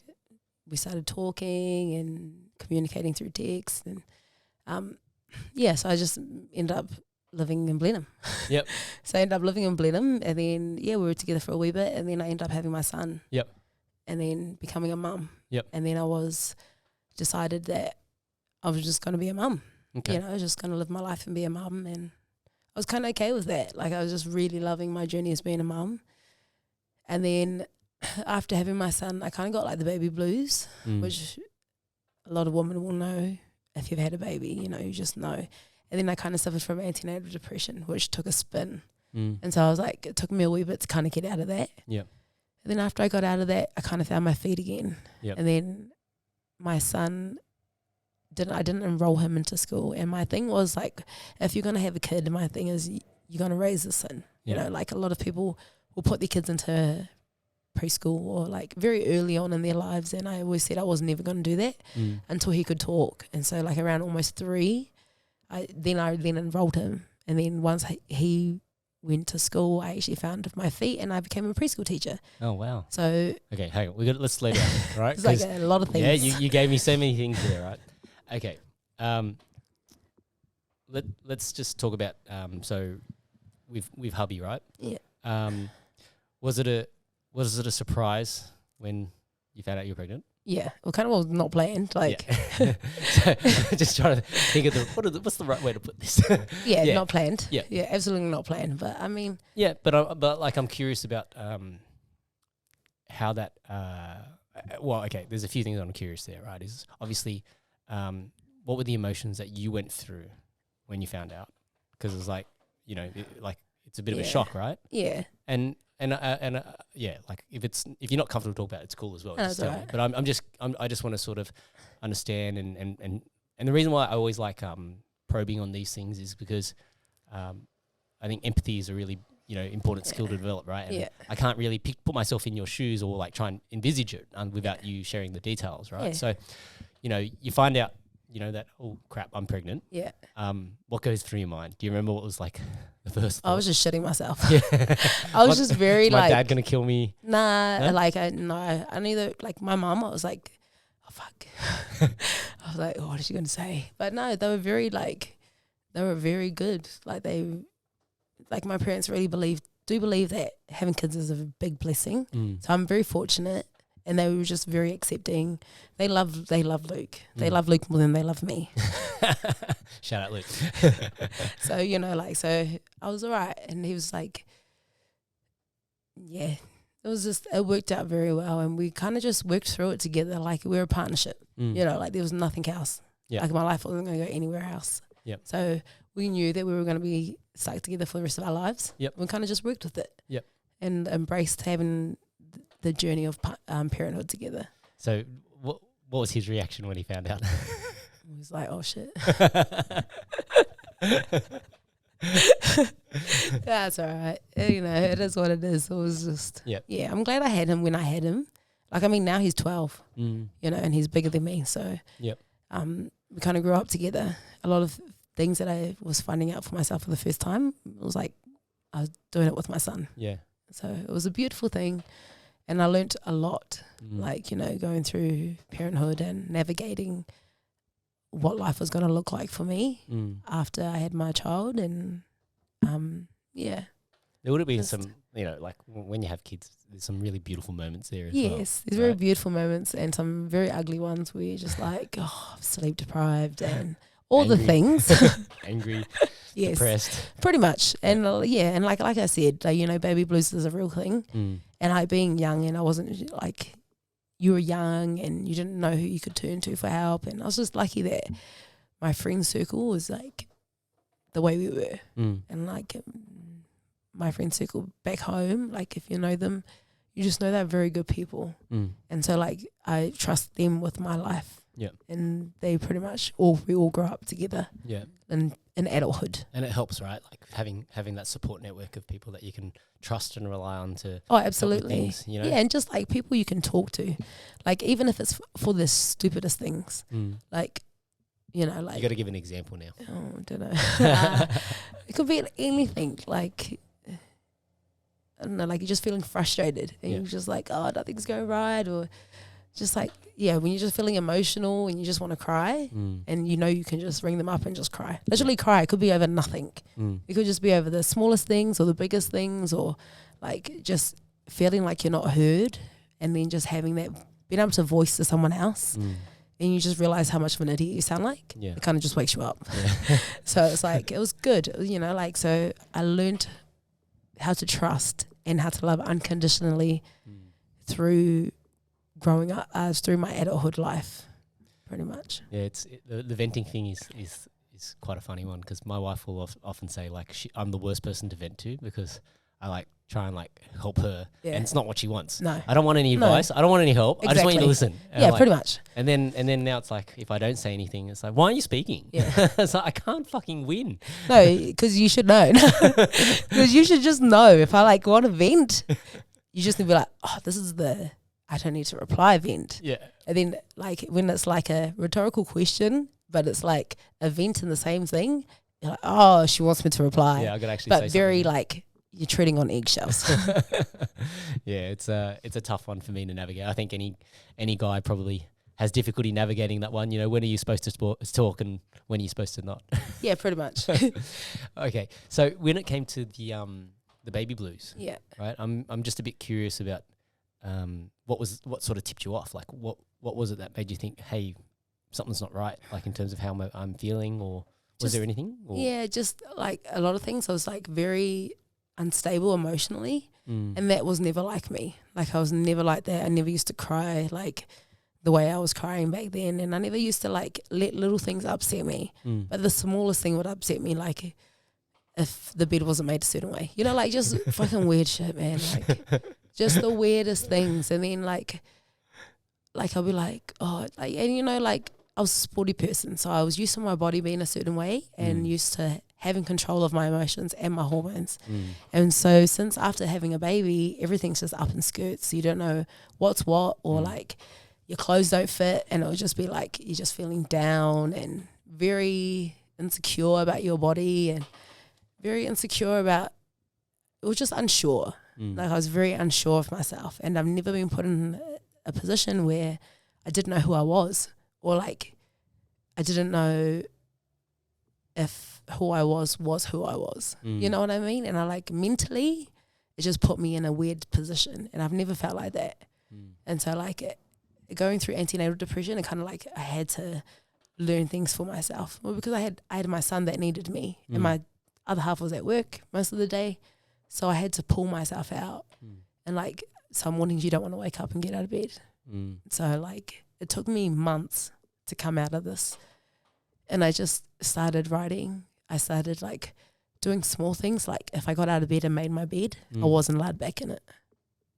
we started talking and communicating through text, and so I just ended up living in Blenheim. Yep. So I ended up living in Blenheim, and then we were together for a wee bit, and then I ended up having my son. Yep. And then becoming a mum. Yep. And then I decided that I was just going to be a mum. Okay. I was just going to live my life and be a mum, and I was kind of okay with that. Like, I was just really loving my journey as being a mum. And then after having my son, I kind of got like the baby blues, which a lot of women will know if you've had a baby, you just know. And then I kind of suffered from antenatal depression, which took a spin. And so I was like, it took me a wee bit to kind of get out of that. Yeah. And then after I got out of that, I kind of found my feet again. Yep. And then my son, I didn't enroll him into school. And my thing was like, if you're going to have a kid, my thing is you're going to raise this son. Like a lot of people will put their kids into preschool or like very early on in their lives. And I always said I was never going to do that until he could talk. And so like around almost 3, I then enrolled him. And then once he went to school, I actually found my feet and I became a preschool teacher. Oh, wow. So okay, hang on. Let's slow down, right? It's like a lot of things. Yeah, you gave me so many things there, right? Okay. Let's just talk about so with hubby, right? Yeah. Was it a surprise when you found out you were pregnant? Yeah, well, kind of was not planned. Like, so, just trying to think of what's the right way to put this. yeah, not planned. Yeah, absolutely not planned. But I mean, yeah, but like I'm curious about how that. Well, okay, there's a few things I'm curious there. Right, is obviously, what were the emotions that you went through when you found out? Because it's like it's a bit of a shock, right? Yeah, and like if you're not comfortable talking about it, it's cool as well. Just tell me. But I just want to sort of understand and the reason why I always like probing on these things is because I think empathy is a really important skill to develop, right? And I can't really put myself in your shoes or like try and envisage it without you sharing the details, right? So you find out that, oh crap, I'm pregnant. Yeah. What goes through your mind? Do you remember what was like the first thought? I was just shitting myself. Yeah. I was just very is my dad gonna kill me? Nah, no? like I neither like my mom, I was like, oh fuck. I was like, oh, what is she gonna say? But no, they were very good. Like my parents really do believe that having kids is a big blessing. So I'm very fortunate. And they were just very accepting. They love Luke. They love Luke more than they love me. Shout out Luke. So, so I was all right. And he was like, yeah, it worked out very well. And we kind of just worked through it together. Like we were a partnership, like there was nothing else. Yeah. Like my life wasn't going to go anywhere else. Yep. So we knew that we were going to be stuck together for the rest of our lives. Yep. We kind of just worked with it. Yep. And embraced having the journey of parenthood together. So what was his reaction when he found out? He was like, oh shit. That's all right. It is what it is. It was just, yeah, I'm glad I had him when I had him. Like, I mean, now he's 12, and he's bigger than me. So we kind of grew up together. A lot of things that I was finding out for myself for the first time, it was like I was doing it with my son. Yeah. So it was a beautiful thing. And I learnt a lot, Mm. like, you know, going through parenthood and navigating what life was going to look like for me after I had my child. And, yeah. There would have been Just- some, you know, like when you have kids, there's some really beautiful moments there as well. Yes, there's very beautiful moments and some very ugly ones where you're just like, oh, sleep deprived and all the Angry. things. Angry, Yes, depressed. pretty much. And and like I said, like, you know, baby blues is a real thing. And I being young, and I wasn't like, you were young and you didn't know who you could turn to for help. And I was just lucky that my friend circle was like the way we were. And like my friend circle back home, like if you know them, you just know they're very good people. And so like I trust them with my life. Yeah. And they pretty much we all grow up together. Yeah. In adulthood. And it helps, right? Like having that support network of people that you can trust and rely on to. Oh, help with absolutely. things, you know? Yeah, and just like people you can talk to, like even if it's for the stupidest things, like, you know, like You got to give an example now. oh, I don't know. It could be anything, like I don't know, like you're just feeling frustrated and you're just like, oh, nothing's going right, or just like, yeah, when you're just feeling emotional and you just want to cry and you know you can just ring them up and just cry. Literally cry. It could be over nothing. It could just be over the smallest things or the biggest things, or like just feeling like you're not heard, and then just having that, being able to voice to someone else, and you just realize how much of an idiot you sound like. Yeah. It kind of just wakes you up. Yeah. So it's like, it was good, you know, like, so I learned how to trust and how to love unconditionally through growing up, through my adulthood life, pretty much. Yeah, the venting thing is quite a funny one, because my wife will often say like I'm the worst person to vent to, because I like try and like help her, and it's not what she wants. No. I don't want any advice. I don't want any help. I just want you to listen. And Yeah, like, pretty much. And then now it's like, if I don't say anything, it's like, why aren't you speaking? Yeah. It's like, I can't fucking win. No, because you should know. Because you should just know. If I like want to vent, you just need to be like, oh, this is the I don't need to reply vent. Yeah. And then like when it's like a rhetorical question, but it's like a vent in the same thing, you're like, oh, she wants me to reply. Yeah, I could actually but say very something. like you're treading on eggshells. Yeah, it's a tough one for me to navigate. I think any guy probably has difficulty navigating that one. You know, when are you supposed to talk and when are you supposed to not? Yeah, pretty much. Okay, so when it came to the baby blues, Yeah. right? I'm just a bit curious about what sort of tipped you off? Like what was it that made you think, hey, something's not right? Like in terms of how I'm feeling, or was there anything? Or? Yeah, just like a lot of things. I was like very unstable emotionally, and that was never like me. Like I was never like that. I never used to cry like the way I was crying back then, and I never used to like let little things upset me. But the smallest thing would upset me, like if the bed wasn't made a certain way. You know, like just fucking weird shit, man. Like just the weirdest things. And then like I'll be like, oh, like, and you know, like I was a sporty person, so I was used to my body being a certain way and used to having control of my emotions and my hormones. And so since after having a baby, everything's just up in skirts. You don't know what's what, or like your clothes don't fit, and it'll just be like you're just feeling down and very insecure about your body and very insecure about, it was just unsure. Like I was very unsure of myself, and I've never been put in a position where I didn't know who I was, or like I didn't know if who I was who I was. You know what I mean? And I like mentally, it just put me in a weird position, and I've never felt like that. And so like going through antenatal depression, it kind of like I had to learn things for myself. Well, because I had my son that needed me, and my other half was at work most of the day. So I had to pull myself out. And like some mornings you don't want to wake up and get out of bed. So like it took me months to come out of this. And I just started writing. I started like doing small things. Like if I got out of bed and made my bed, I wasn't allowed back in it.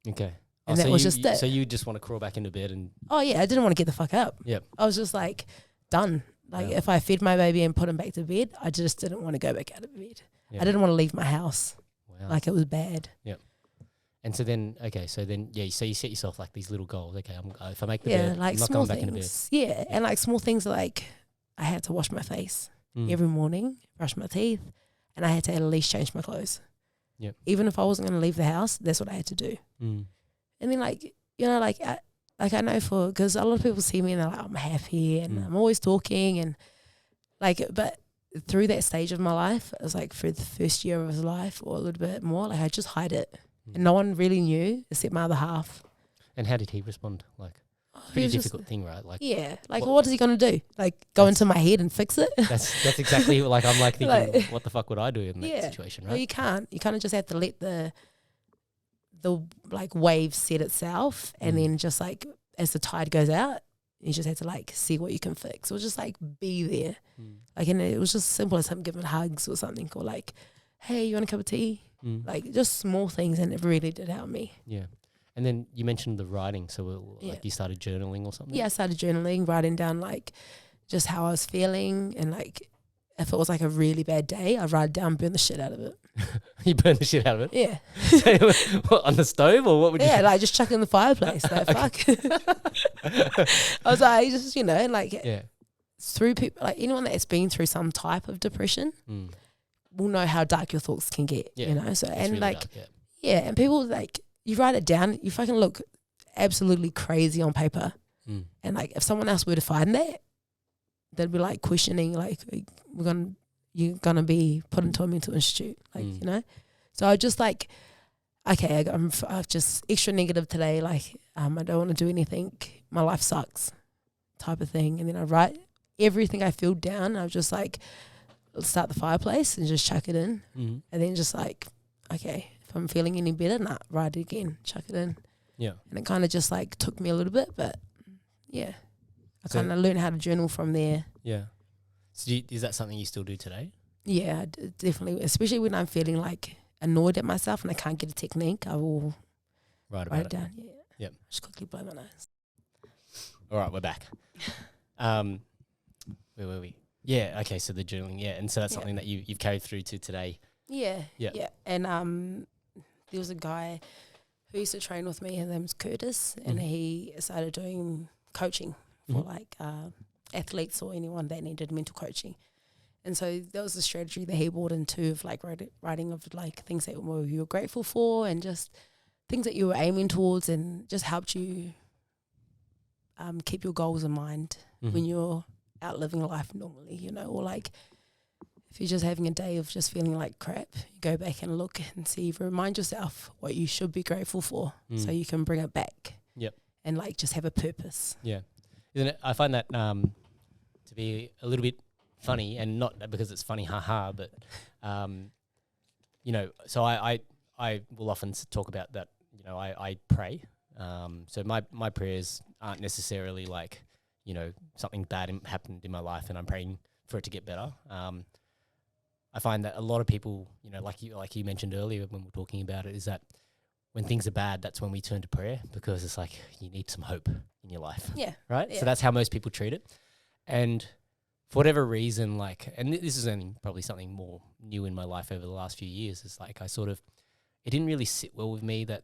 Okay. And that was just it. So you just want to crawl back into bed and... Oh yeah, I didn't want to get the fuck up. Yep. I was just like done. Like if I fed my baby and put him back to bed, I just didn't want to go back out of bed. I didn't want to leave my house. Wow. Like it was bad. Yep. And so then, so you set yourself like these little goals. Okay, if I make the bed, like I'm not small going back into bed. things. Yeah, and like small things like I had to wash my face every morning, brush my teeth, and I had to at least change my clothes. Yep. Even if I wasn't going to leave the house, that's what I had to do. And then like, you know, like I know because a lot of people see me and they're like, I'm happy and I'm always talking and like, but through that stage of my life, it was like through the first year of his life or a little bit more, like I just hide it. And no one really knew except my other half. And how did he respond? Like, it's a pretty difficult thing, right? Like, yeah, like what is he gonna do? Like go into my head and fix it? That's exactly like I'm like thinking, like, what the fuck would I do in that situation, right? Well, you can't. You kind of just have to let the like wave set itself, and then just like as the tide goes out, you just have to like see what you can fix, or just like be there. Like, and it was just simple as him giving hugs or something, or like, hey, you want a cup of tea? Like just small things, and it really did help me. Yeah. And then you mentioned the writing, so like you started journaling or something? Yeah, I started journaling, writing down like just how I was feeling, and like if it was like a really bad day, I'd write it down, burn the shit out of it. You burn the shit out of it? Yeah. What, on the stove or what would you do? Yeah, like just chuck it in the fireplace. Like, fuck. I was like, just, you know, and like through people, like anyone that's been through some type of depression will know how dark your thoughts can get, you know? So, and really like, dark, and people like, you write it down, you fucking look absolutely crazy on paper. And like, if someone else were to find that, they'd be like questioning, like, you're gonna be put into a mental institute, like, you know? So I just like, okay, I'm just extra negative today, like, I don't want to do anything, my life sucks, type of thing. And then I write everything I feel down. I was just like, start the fireplace and just chuck it in. And then just like, okay, if I'm feeling any better, write it again, chuck it in. Yeah. And it kind of just like took me a little bit, but yeah, I kind of learned how to journal from there. Yeah. So is that something you still do today? Yeah, definitely. Especially when I'm feeling like annoyed at myself and I can't get a technique, I will write it down. Yeah. Yep. Just quickly blow my nose. All right, we're back. Where were we? Yeah. Okay. So the journaling. Yeah. And so that's something that you've carried through to today. Yeah. Yeah. And there was a guy who used to train with me. His name's Curtis, and he started doing coaching for like athletes or anyone that needed mental coaching. And so that was the strategy that he brought into of like writing of like things that you were grateful for and just things that you were aiming towards, and just helped you keep your goals in mind when you're out living life normally, you know, or like if you're just having a day of just feeling like crap, you go back and look and see, remind yourself what you should be grateful for so you can bring it back. Yep. And like just have a purpose. Yeah. Isn't it? I find that to be a little bit funny, and not because it's funny, haha, but you know, so I will often talk about that, you know, I pray. So my prayers aren't necessarily like, you know, something bad happened in my life and I'm praying for it to get better. I find that a lot of people, you know, like you mentioned earlier when we were talking about it, is that when things are bad, that's when we turn to prayer, because it's like you need some hope in your life. Yeah. Right? Yeah. So that's how most people treat it. And for whatever reason, like, and this is only probably something more new in my life over the last few years, is like it didn't really sit well with me that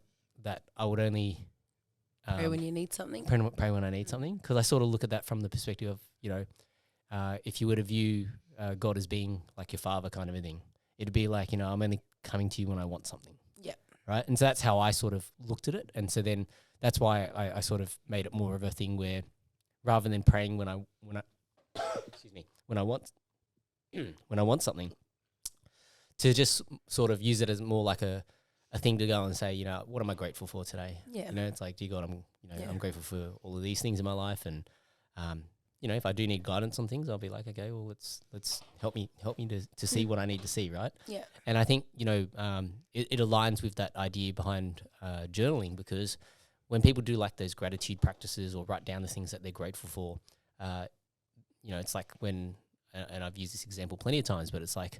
I would only pray when you need something. Pray when I need something, because I sort of look at that from the perspective of, you know, if you were to view God as being like your father kind of a thing, it'd be like, you know, I'm only coming to you when I want something. Yeah. Right? And so that's how I sort of looked at it. And so then that's why I sort of made it more of a thing where rather than praying when I excuse me, when I want something, to just sort of use it as more like a thing to go and say, you know, what am I grateful for today? Yeah. You know, it's like, dear God, I'm grateful for all of these things in my life, and you know, if I do need guidance on things, I'll be like, okay, well, let's help me to see what I need to see, right? Yeah. And I think, you know, it aligns with that idea behind journaling, because when people do like those gratitude practices or write down the things that they're grateful for, you know, it's like when, and I've used this example plenty of times, but it's like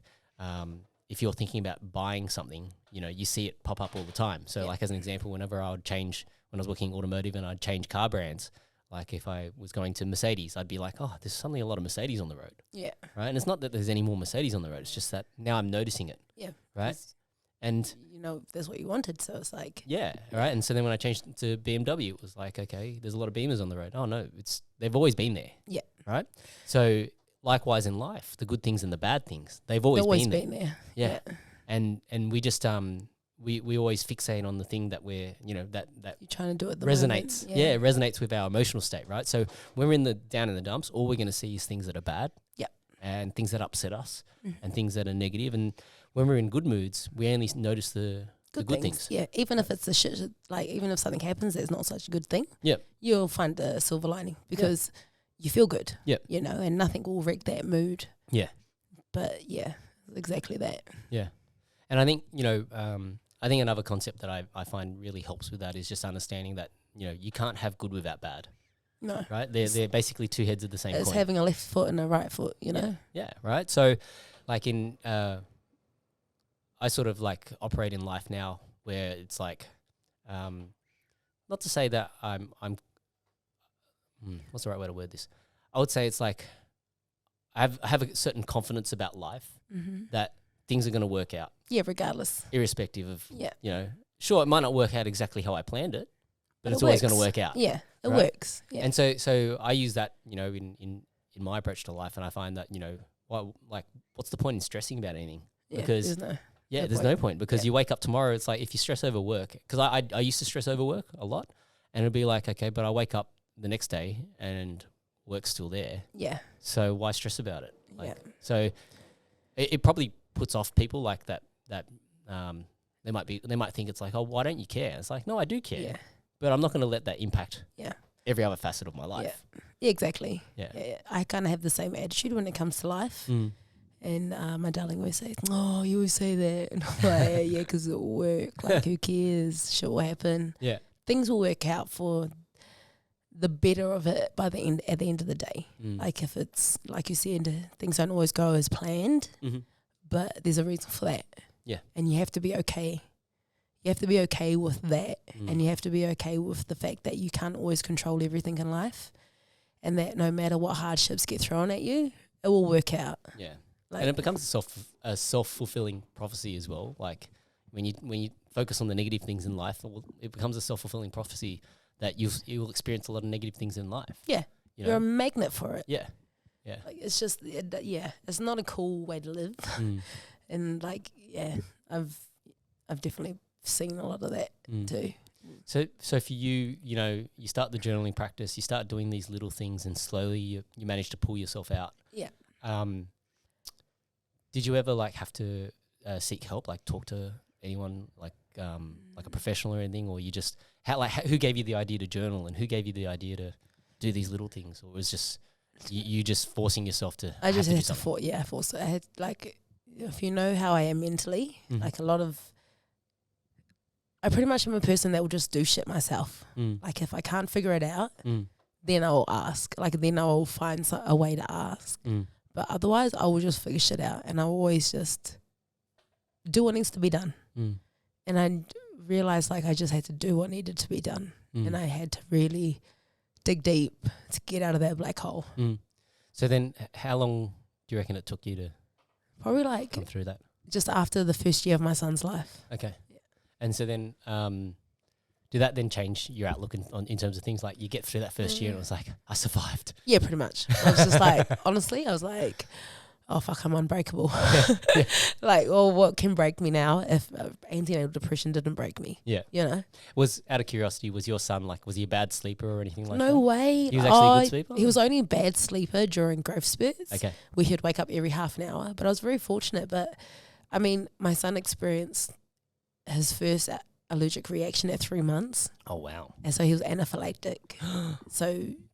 if you're thinking about buying something, you know, you see it pop up all the time. So like as an example, whenever I would change, when I was working automotive and I'd change car brands, like if I was going to Mercedes, I'd be like, oh, there's suddenly a lot of Mercedes on the road. Yeah. Right? And it's not that there's any more Mercedes on the road. It's just that now I'm noticing it. Yeah. Right? And you know, that's what you wanted. So it's like. Yeah. Right. And so then when I changed to BMW, it was like, okay, there's a lot of Beamers on the road. Oh, no, they've always been there. Yeah. Right? So likewise in life, the good things and the bad things, they've always been there. Yeah. And we just, we always fixate on the thing that we're, that You're trying to do it at the resonates. moment. Yeah, it resonates with our emotional state, right? So when we're down in the dumps, all we're going to see is things that are bad. Yep. And things that upset us and things that are negative. And when we're in good moods, we only notice the good things. Yeah, even if it's a shit, like even if something happens that's not such a good thing, you'll find the silver lining because you feel good. Yep. And nothing will wreck that mood. Yeah. But yeah, exactly that. Yeah. And I think, I think another concept that I find really helps with that is just understanding that, you can't have good without bad. No. Right? They're basically two heads of the same coin. It's having a left foot and a right foot, Yeah, right? So like I sort of like operate in life now where it's like, not to say that I'm what's the right way to word this? I would say it's like I have a certain confidence about life that things are going to work out. Yeah, regardless. Irrespective of, sure, it might not work out exactly how I planned it, but it's it always works. going to work out. Yeah, it right? works. Yeah. And so I use that, in my approach to life, and I find that, what's the point in stressing about anything? Because there's no point because you wake up tomorrow, it's like if you stress over work, because I used to stress over work a lot, and it'd be like, okay, but I wake up the next day and work's still there. Yeah. So why stress about it? So it probably puts off people like that they might think it's like, oh, why don't you care? It's like, no, I do care. Yeah. But I'm not going to let that impact every other facet of my life. Yeah, exactly. Yeah. I kind of have the same attitude when it comes to life. And my darling always says, oh, you always say that. And I'm like, yeah, because it'll work. Like, who cares? Shit will happen. Yeah. Things will work out for the better of it at the end of the day. Like, if it's, like you said, things don't always go as planned, but there's a reason for that. Yeah. And you have to be okay. You have to be okay with that. And you have to be okay with the fact that you can't always control everything in life. And that no matter what hardships get thrown at you, it will work out. Yeah. Like, and it becomes a self-fulfilling prophecy as well. Like when you focus on the negative things in life, it becomes a self-fulfilling prophecy that you will experience a lot of negative things in life. Yeah. You're a magnet for it. Yeah. Yeah. Like, it's just, it's not a cool way to live. And like, I've definitely seen a lot of that too. So for you, you start the journaling practice, you start doing these little things, and slowly you manage to pull yourself out. Yeah. Did you ever have to seek help, talk to anyone, like a professional or anything, or you just who gave you the idea to journal, and who gave you the idea to do these little things, or was just you just forcing yourself to? I just had to force it. I had if you know how I am mentally, I pretty much am a person that will just do shit myself. Like if I can't figure it out, then I'll ask. Then I'll find a way to ask. But otherwise, I will just figure shit out, and I'll always just do what needs to be done. And I realized I just had to do what needed to be done, and I had to really dig deep to get out of that black hole. So then, how long do you reckon it took you to probably come through that? Just after the first year of my son's life. Okay. Yeah. And so then, did that then change your outlook in terms of things? Like you get through that first year and it was like, I survived. Yeah, pretty much. I was just honestly, I was like, oh, fuck, I'm unbreakable. What can break me now if antenatal depression didn't break me? Yeah. Was, out of curiosity, was your son was he a bad sleeper or anything like that? No way. He was actually a good sleeper? He was only a bad sleeper during growth spurts. Okay. He'd wake up every half an hour, but I was very fortunate. But, I mean, my son experienced his first allergic reaction at 3 months. Oh, wow. And so he was anaphylactic.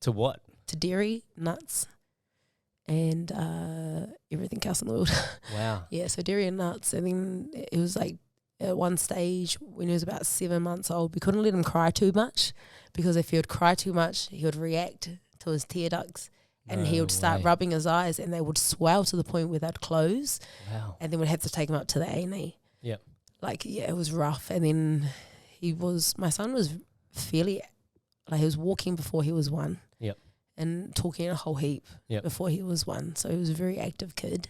To what? To dairy, nuts, and everything else in the world. Wow. Yeah, so dairy and nuts. And then it was at one stage when he was about 7 months old, we couldn't let him cry too much, because if he would cry too much, he would react to his tear ducts, and he would start rubbing his eyes, and they would swell to the point where they'd close. Wow. And then we'd have to take him up to the A&E. Yep. It was rough. And then my son was fairly, he was walking before he was 1. Yep. And talking a whole heap before he was 1. So he was a very active kid.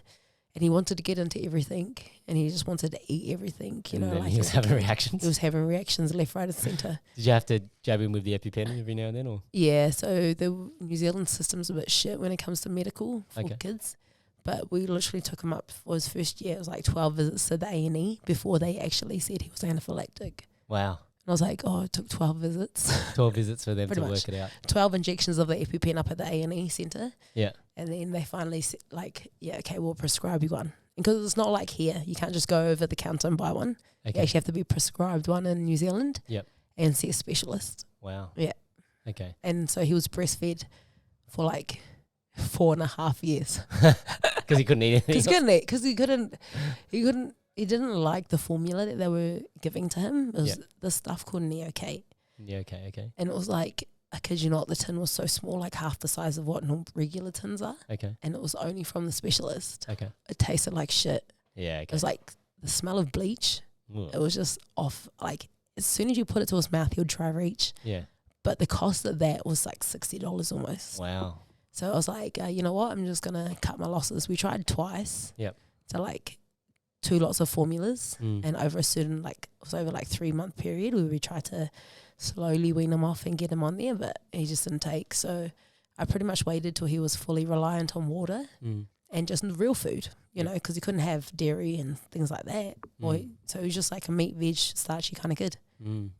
And he wanted to get into everything. And he just wanted to eat everything, he was having reactions? He was having reactions left, right and centre. Did you have to jab him with the EpiPen every now and then? Or? Yeah, so the New Zealand system's a bit shit when it comes to medical for kids. But we literally took him up for his first year. It was like 12 visits to the A&E before they actually said he was anaphylactic. Wow. And I was like, oh, it took 12 visits. 12 visits for them to Pretty work much. it out. 12 injections of the EpiPen up at the A&E centre. Yeah. And then they finally said, like, yeah, okay, we'll prescribe you one. Because it's not like here. You can't just go over the counter and buy one. Okay. You actually have to be prescribed one in New Zealand. Yep. And see a specialist. Wow. Yeah. Okay. And so he was breastfed for like 4.5 years. Because he couldn't eat anything. Because he didn't like the formula that they were giving to him. It was the stuff called Neocate. Yeah, okay. And it was like, I kid you not, the tin was so small, like half the size of what regular tins are. Okay. And it was only from the specialist. Okay. It tasted like shit. Yeah, okay. It was like the smell of bleach. Ugh. It was just off. Like, as soon as you put it to his mouth, he would try reach. Yeah. But the cost of that was like $60 almost. Wow. So I was like, you know what? I'm just going to cut my losses. We tried twice. Yep. So like 2 lots of formulas. Mm. And over a certain, like, it was over like 3-month period where we tried to slowly wean him off and get him on there. But he just didn't take. So I pretty much waited till he was fully reliant on water and just real food, you know, because he couldn't have dairy and things like that. So he was just like a meat, veg, starchy kind of kid.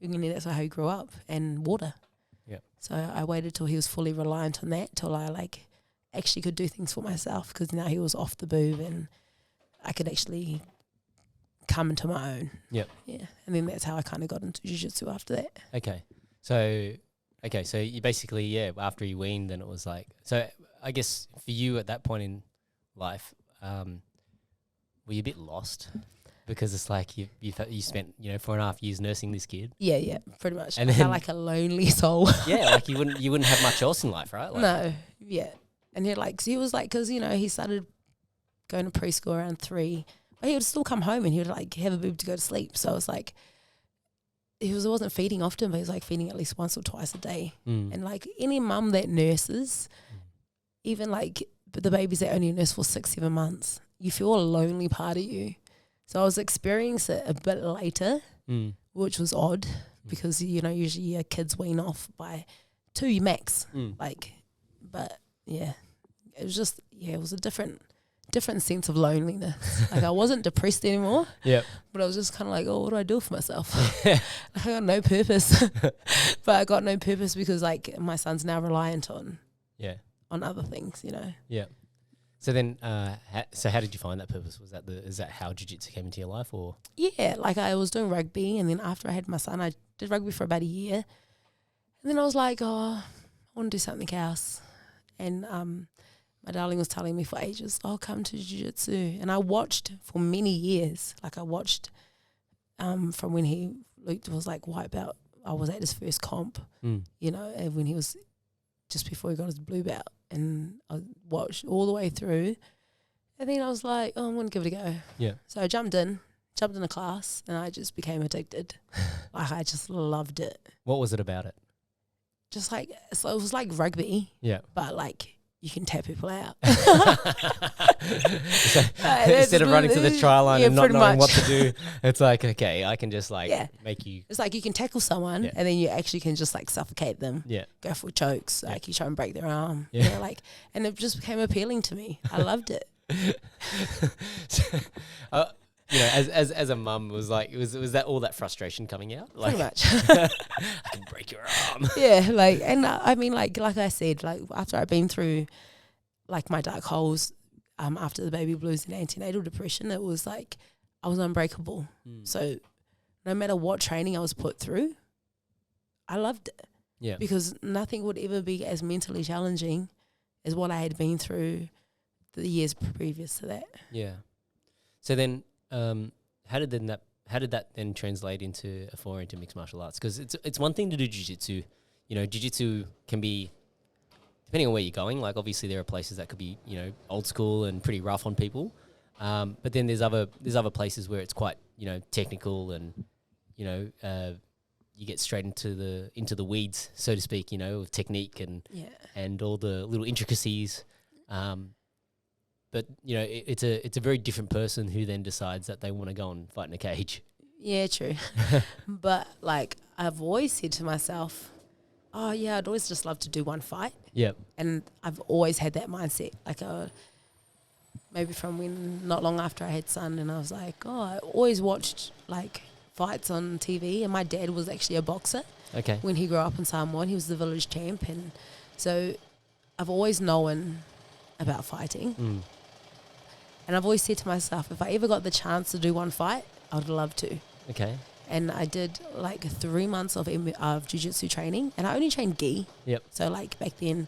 That's how he grew up. And water. Yeah. So I waited till he was fully reliant on that, till I like actually could do things for myself, because now he was off the boob and I could actually come into my own. Yep. Yeah. And then that's how I kind of got into jiu-jitsu after that. Okay. So you basically, after you weaned, then it was like, so I guess for you at that point in life, were you a bit lost? Because it's like you spent 4.5 years nursing this kid. Yeah, pretty much. And I then, felt like a lonely soul. Yeah, like you wouldn't have much else in life, right? Like, no, yeah. And he was like, because he started going to preschool around 3, but he would still come home and he would like have a boob to go to sleep. So it was like wasn't feeding often, but he was like feeding at least once or twice a day. And like any mum that nurses, even like the babies that only nurse for 6-7 months, you feel a lonely part of you. So I was experiencing it a bit later, which was odd because, usually your kids wean off by 2 max. But yeah, it was just, it was a different sense of loneliness. Like I wasn't depressed anymore. Yeah. But I was just kind of like, what do I do for myself? Like, I got no purpose. But I got no purpose because like my son's now reliant on other things, Yeah. So then, how did you find that purpose? Is that how jiu-jitsu came into your life, or? Yeah, like I was doing rugby, and then after I had my son, I did rugby for about a year, and then I was like, I want to do something else, and my darling was telling me for ages, come to jiu-jitsu, and I watched for many years. Like I watched from when Luke was like white belt. I was at his first comp, and when he was just before he got his blue belt. And I watched all the way through. And then I was like, I'm going to give it a go. Yeah. So I jumped in a class, and I just became addicted. Like, I just loved it. What was it about it? Just like, so it was like rugby. Yeah. But like, you can tap people out. Instead of running to the try line and not knowing what to do, it's like, okay, I can just make you. It's like you can tackle someone and then you actually can just like suffocate them. Yeah. Go for chokes. Like you try and break their arm. Yeah. And it just became appealing to me. I loved it. As a mum, was that all that frustration coming out? Like, pretty much. I can break your arm. Yeah, and I mean, like I said, like after I've been through, like my dark holes, after the baby blues and antenatal depression, it was like I was unbreakable. So no matter what training I was put through, I loved it. Yeah, because nothing would ever be as mentally challenging as what I had been through the years previous to that. Yeah. So then. How did that then translate into a foray into mixed martial arts? Because it's one thing to do jiu-jitsu. Jiu-jitsu can be, depending on where you're going, like obviously there are places that could be, old school and pretty rough on people. But then there's other places where it's quite, technical and, you get straight into the weeds, so to speak, of technique and all the little intricacies. But it's a very different person who then decides that they want to go and fight in a cage. Yeah, true. But like I've always said to myself, I'd always just love to do one fight. Yep. And I've always had that mindset. Like maybe from when, not long after I had son, and I was like, oh, I always watched like fights on TV, and my dad was actually a boxer. Okay. When he grew up in Samoa, he was the village champ, and so I've always known about fighting. And I've always said to myself, if I ever got the chance to do one fight, I would love to. Okay. And I did like 3 months of jiu-jitsu training, and I only trained gi. Yep. So like back then,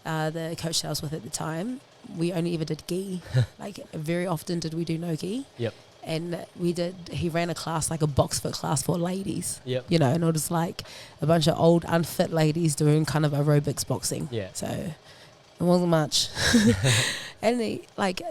the coach that I was with at the time, we only ever did gi. Like very often did we do no gi. Yep. And he ran a class, like a box fit class for ladies. Yep. You know, and it was like a bunch of old unfit ladies doing kind of aerobics boxing. Yeah. So it wasn't much. And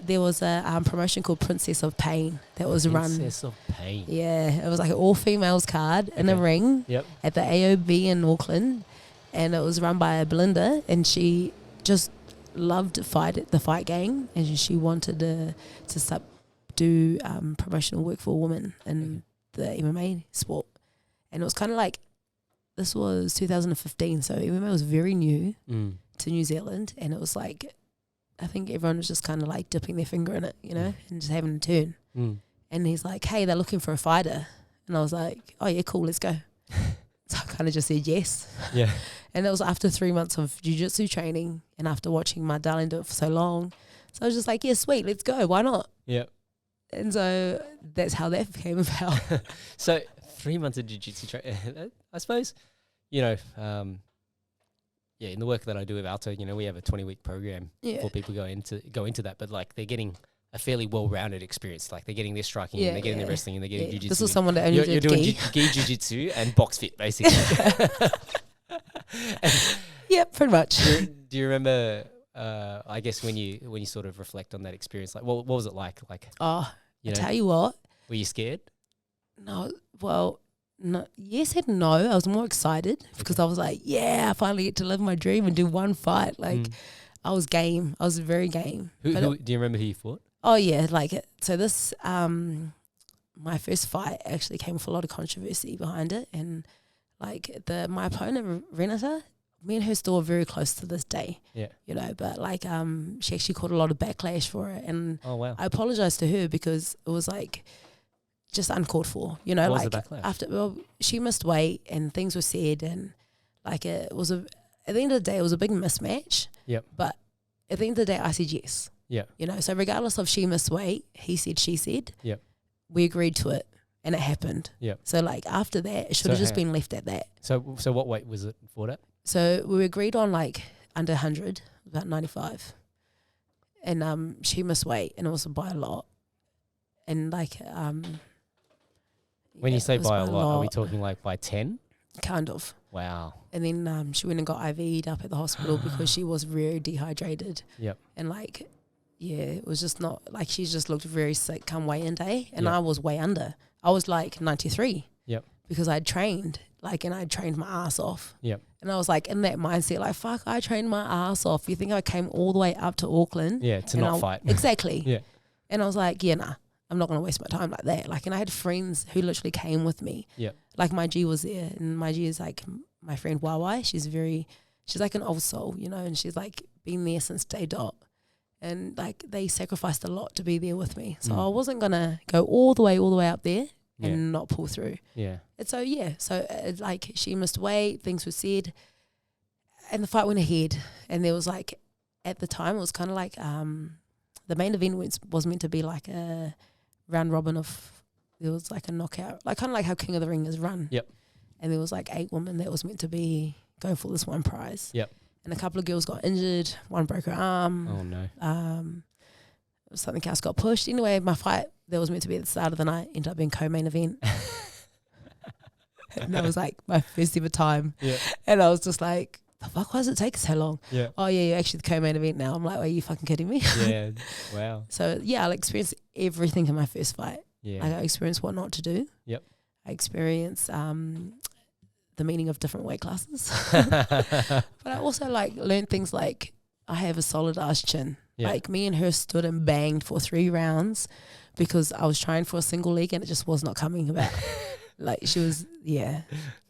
there was a promotion called Princess of Pain that was run. Princess of Pain. Yeah, it was like an all females card in a ring at the AOB in Auckland, and it was run by Belinda, and she just loved the fight gang, and she wanted to do promotional work for women in the MMA sport, and it was kind of like, this was 2015, so MMA was very new to New Zealand, and it was like, I think everyone was just kind of like dipping their finger in it, you know, and just having a turn. And he's like, hey, they're looking for a fighter. And I was like, oh, yeah, cool, let's go. So I kind of just said yes. Yeah. And it was after 3 months of jiu-jitsu training and after watching my darling do it for so long. So I was just like, yeah, sweet, let's go. Why not? Yeah. And so that's how that came about. So 3 months of jiu-jitsu training, I suppose, you know, in the work that I do with Alto, you know, we have a 20-week program for people go into that, but like they're getting a fairly well-rounded experience. Like they're getting their striking, and they're getting their wrestling, and they're getting jiu-jitsu. This was someone that only you're doing gi jiu-jitsu and box fit, basically. Yeah, pretty much. Do you remember? I guess when you sort of reflect on that experience, like what was it like? Like, I tell you what. Were you scared? No, well. No, yes and no. I was more excited because I was like, yeah, I finally get to live my dream and do one fight. Like, I was game. I was very game. Who do you remember who you fought? Oh, yeah. Like, so this, my first fight actually came with a lot of controversy behind it. And, like, my opponent, Renata, me and her still are very close to this day. Yeah. You know, but, like, she actually caught a lot of backlash for it. And I apologized to her because it was, like, just uncalled for, you know. What like was the after she missed weight and things were said, and like it was at the end of the day it was a big mismatch. Yep. But at the end of the day I said yes. Yeah. You know, so regardless of she missed weight, he said, she said. Yep. We agreed to it and it happened. Yep. So like after that it should have just been left at that. So what weight was it for that? So we agreed on like under 100, about 95. And she missed weight and it was by a lot. And like when you say by a lot, are we talking like by 10? Kind of. Wow. And then she went and got IV'd up at the hospital because she was very dehydrated. Yep. And like, yeah, it was just not, like she just looked very sick come weigh-in day. And I was way under. I was like 93. Yep. Because I'd trained, like, and I'd trained my ass off. Yep. And I was like in that mindset, like, fuck, I trained my ass off. You think I came all the way up to Auckland? Yeah, to not fight. Exactly. Yeah. And I was like, yeah, nah. I'm not going to waste my time like that. Like, and I had friends who literally came with me. Yeah. Like my G was there, and my G is like my friend Wawai. She's like an old soul, you know, and she's like been there since day dot. And like they sacrificed a lot to be there with me. So I wasn't going to go all the way up there and not pull through. Yeah. And so, like she missed weight, things were said, and the fight went ahead. And there was like, at the time, it was kind of like, the main event was meant to be like a round robin of, there was like a knockout, like kind of like how King of the Ring is run. Yep. And there was like 8 women that was meant to be going for this one prize. Yep. And a couple of girls got injured. One broke her arm. Oh no. Something else got pushed. Anyway, my fight that was meant to be at the start of the night ended up being co-main event. And that was like my first ever time. Yeah. And I was just like, the fuck, why does it take so long? Yeah. Oh yeah, you're actually the co-main event now. I'm like, are you fucking kidding me? Yeah. Wow. So yeah, I experienced everything in my first fight. Yeah. Like I experienced what not to do. Yep. I experienced the meaning of different weight classes. But I also like learned things like I have a solid ass chin. Yeah. Like me and her stood and banged for 3 rounds because I was trying for a single leg and it just was not coming about. Like she was, yeah.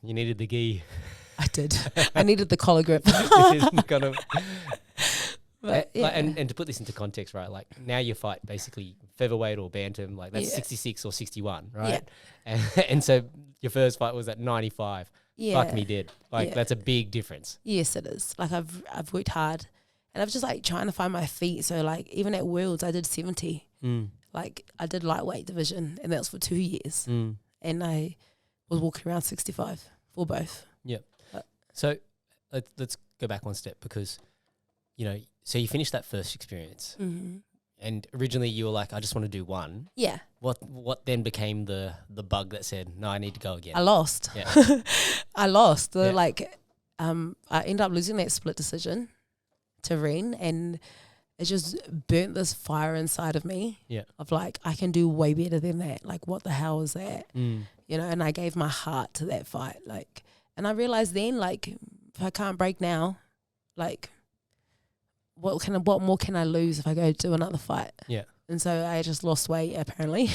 You needed the gi. I did. I needed the collar grip. But, yeah. And to put this into context, right? Like now you fight basically featherweight or bantam, like that's 66 or 61, right? Yeah. And so your first fight was at 95. Yeah. Fuck me dead. Like that's a big difference. Yes, it is. Like I've worked hard, and I've just like trying to find my feet. So like even at Worlds, I did 70. Like I did lightweight division, and that was for 2 years. And I was walking around 65 for both. Yep. So let's go back one step, because, you know, so you finished that first experience, and originally you were like, I just want to do one. Yeah. What then became the bug that said, no, I need to go again? I lost. Yeah. I lost. I ended up losing that split decision to Ren, and it just burnt this fire inside of me. Yeah. Of like, I can do way better than that. Like, what the hell is that? You know, and I gave my heart to that fight. Like, and I realized then, like, if I can't break now, like, what more can I lose if I go do another fight? Yeah. And so I just lost weight, apparently.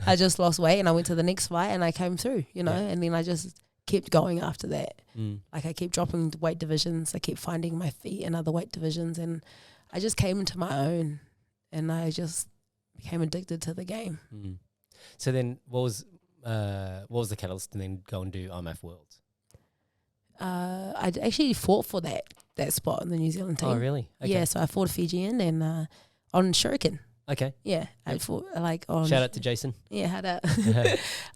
I just lost weight, and I went to the next fight, and I came through, you know, and then I just kept going after that. Like, I kept dropping weight divisions. I kept finding my feet in other weight divisions, and I just came into my own, and I just became addicted to the game. So then what was the catalyst to then go and do IMMAF Worlds? I actually fought for that spot in the New Zealand team. Oh, really? Okay. Yeah, so I fought a Fijian and on Shuriken. Okay. Yeah, I fought like on... Shout out to Jason. Yeah, had a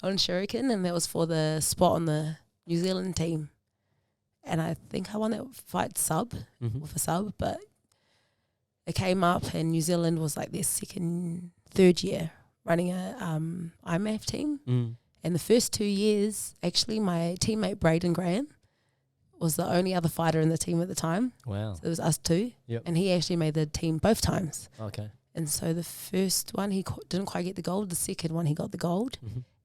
on Shuriken, and that was for the spot on the New Zealand team. And I think I won that fight with a sub, but it came up, and New Zealand was like their third year running a IMMAF team. And the first 2 years, actually, my teammate Braden Graham was the only other fighter in the team at the time. Wow. So it was us two. Yep. And he actually made the team both times. Okay. And so the first one, he didn't quite get the gold. The second one, he got the gold.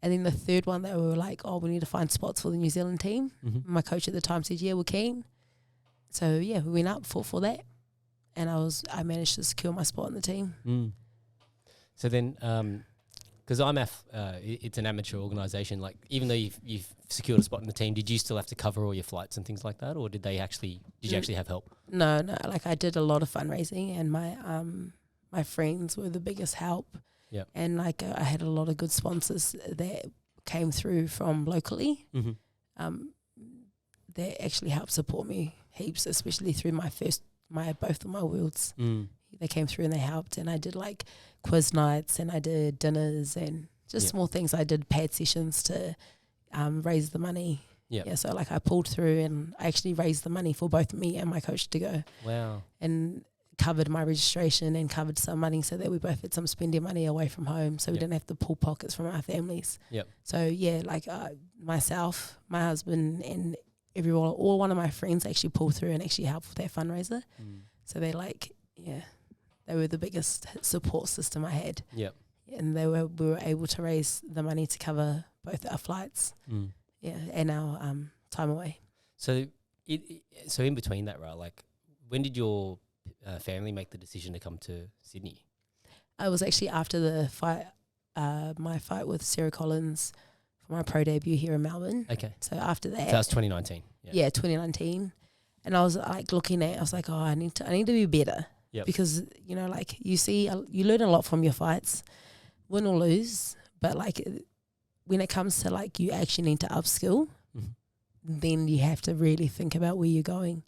And then the third one, they were like, oh, we need to find spots for the New Zealand team. My coach at the time said, yeah, we're keen. So, yeah, we went up, fought for that. And I managed to secure my spot in the team. So then, because IMMAF, it's an amateur organisation. Like, even though you've secured a spot in the team, did you still have to cover all your flights and things like that, or did you actually have help? No. Like, I did a lot of fundraising, and my friends were the biggest help. Yeah. And like, I had a lot of good sponsors that came through from locally. That actually helped support me heaps, especially through both of my worlds. They came through and they helped, and I did like quiz nights, and I did dinners and just small things. I did pad sessions to raise the money. Yeah, so like I pulled through, and I actually raised the money for both me and my coach to go. Wow. And covered my registration and covered some money so that we both had some spending money away from home, so we didn't have to pull pockets from our families. Yep. So yeah, like myself, my husband, and everyone, all one of my friends actually pulled through and actually helped with that fundraiser. So they they were the biggest support system I had. Yep. And we were able to raise the money to cover both our flights, and our time away. So in between that, right? Like, when did your family make the decision to come to Sydney? I was actually after the fight, my fight with Sarah Collins for my pro debut here in Melbourne. Okay. So after that, so that was 2019. Yeah, 2019. And I was like I was like, oh, I need to be better. Yep. Because, you know, like you learn a lot from your fights, win or lose. But like when it comes to like you actually need to upskill, then you have to really think about where you're going,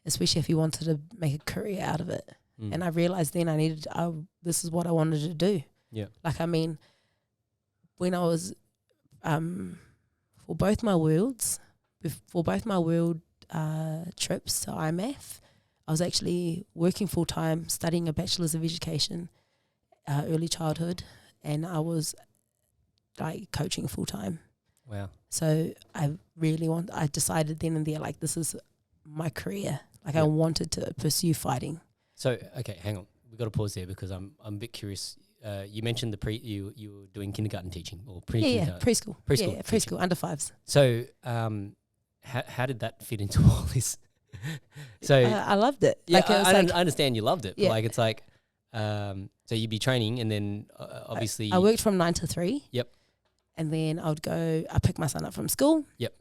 especially if you wanted to make a career out of it. And I realized then this is what I wanted to do. Yeah. Like, I mean, when I was for both my world trips to IMMAF, I was actually working full time, studying a Bachelor's of Education, early childhood, and I was like coaching full time. Wow. So I decided then and there, like, this is my career. Like, I wanted to pursue fighting. So, okay, hang on. We've got to pause there because I'm a bit curious. You mentioned you were doing kindergarten teaching or pre-kindergarten. Preschool. Yeah, preschool, under fives. So how did that fit into all this? So I loved it. Yeah, like, I understand you loved it. Yeah. But like, it's like, so you'd be training, and then obviously... I worked from 9 to 3. Yep. And then I pick my son up from school. Yep.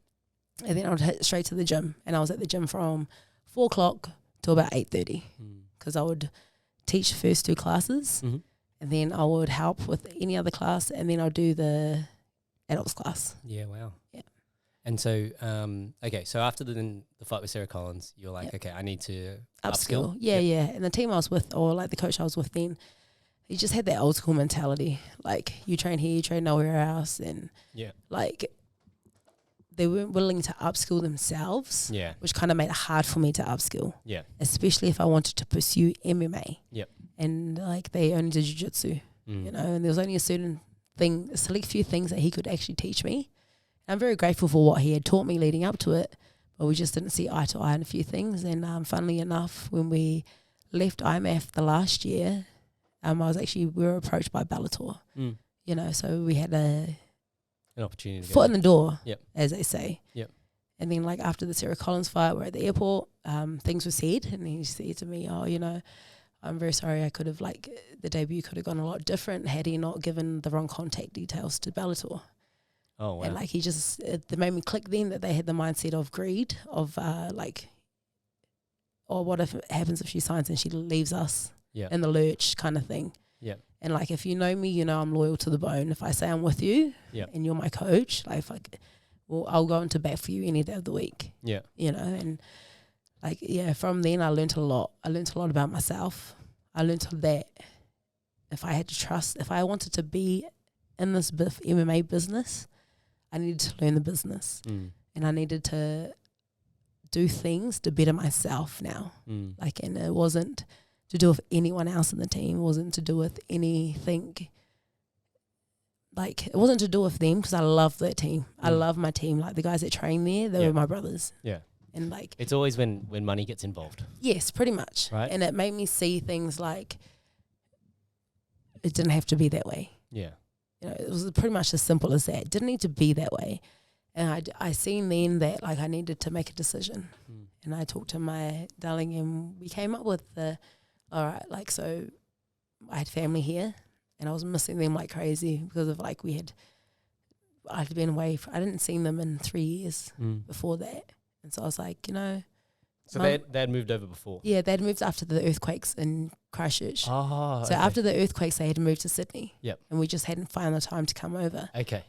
And then I would head straight to the gym. And I was at the gym from 4 o'clock till about 8:30. because I would teach first 2 classes, Mm-hmm. and then I would help with any other class, and then I'll do the adults class. Yeah, wow. Yeah. And so, okay, so after the fight with Sarah Collins, you're like, okay, I need to upskill. Yeah, yeah. And the team I was with, or like the coach I was with then, he just had that old school mentality. Like, you train here, you train nowhere else. And like, they weren't willing to upskill themselves, which kind of made it hard for me to upskill. Yeah. Especially if I wanted to pursue MMA. Yep. And like, they only did jiu-jitsu, you know, and there was only a select few things that he could actually teach me. I'm very grateful for what he had taught me leading up to it, but we just didn't see eye to eye on a few things. And funnily enough, when we left IMMAF the last year, we were approached by Bellator, you know, so we had an opportunity to foot in the door, as they say. Yep. And then like after the Sarah Collins fight, we're at the airport, things were said, and he said to me, oh, you know, I'm very sorry, I could have, like, the debut could have gone a lot different had he not given the wrong contact details to Bellator. Oh, wow. And, like, it made me click then that they had the mindset of greed, of, what if it happens if she signs and she leaves us in the lurch kind of thing. Yeah. And, like, if you know me, you know I'm loyal to the bone. If I say I'm with you and you're my coach, like, I'll go into bat for you any day of the week. Yeah. You know, and... like, yeah, from then I learnt a lot. I learnt a lot about myself. I learnt that if I wanted to be in this MMA business, I needed to learn the business. And I needed to do things to better myself now. Like, and it wasn't to do with anyone else in the team. It wasn't to do with anything. Like, it wasn't to do with them, because I love that team. I love my team. Like, the guys that train there, they were my brothers. Yeah. And like, it's always when money gets involved. Yes, pretty much. Right. And it made me see things like it didn't have to be that way. Yeah. You know, it was pretty much as simple as that. It didn't need to be that way. And I seen then that like I needed to make a decision. And I talked to my darling and we came up with all right, like, so I had family here and I was missing them like crazy because of like I'd been away. I didn't see them in 3 years before that. And so I was like, you know. So they had moved over before? Yeah, they'd moved after the earthquakes in Christchurch. Oh, so after the earthquakes, they had moved to Sydney. Yep. And we just hadn't found the time to come over. Okay.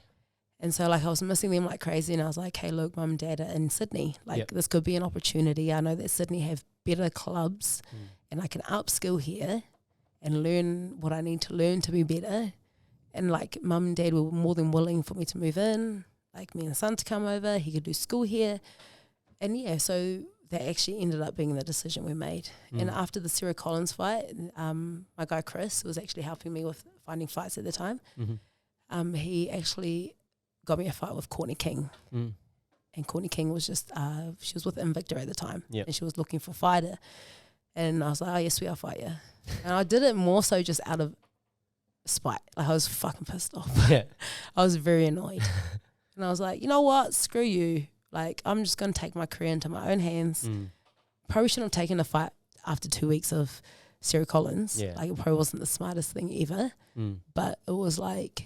And so, like, I was missing them like crazy. And I was like, hey, look, Mum and Dad are in Sydney. Like, this could be an opportunity. I know that Sydney have better clubs. And I can upskill here and learn what I need to learn to be better. And, like, Mum and Dad were more than willing for me to move in. Like, me and the son to come over. He could do school here. And yeah, so that actually ended up being the decision we made. And after the Sarah Collins fight, my guy Chris was actually helping me with finding fights at the time. He actually got me a fight with Courtney King. And Courtney King was just, she was with Invicta at the time. And she was looking for a fighter. And I was like, oh, yes, we are fight you. And I did it more so just out of spite. Like, I was fucking pissed off. Yeah. I was very annoyed. And I was like, you know what? Screw you. Like, I'm just going to take my career into my own hands. Probably shouldn't have taken a fight after 2 weeks of Sarah Collins. Yeah. Like, it probably wasn't the smartest thing ever. But it was like,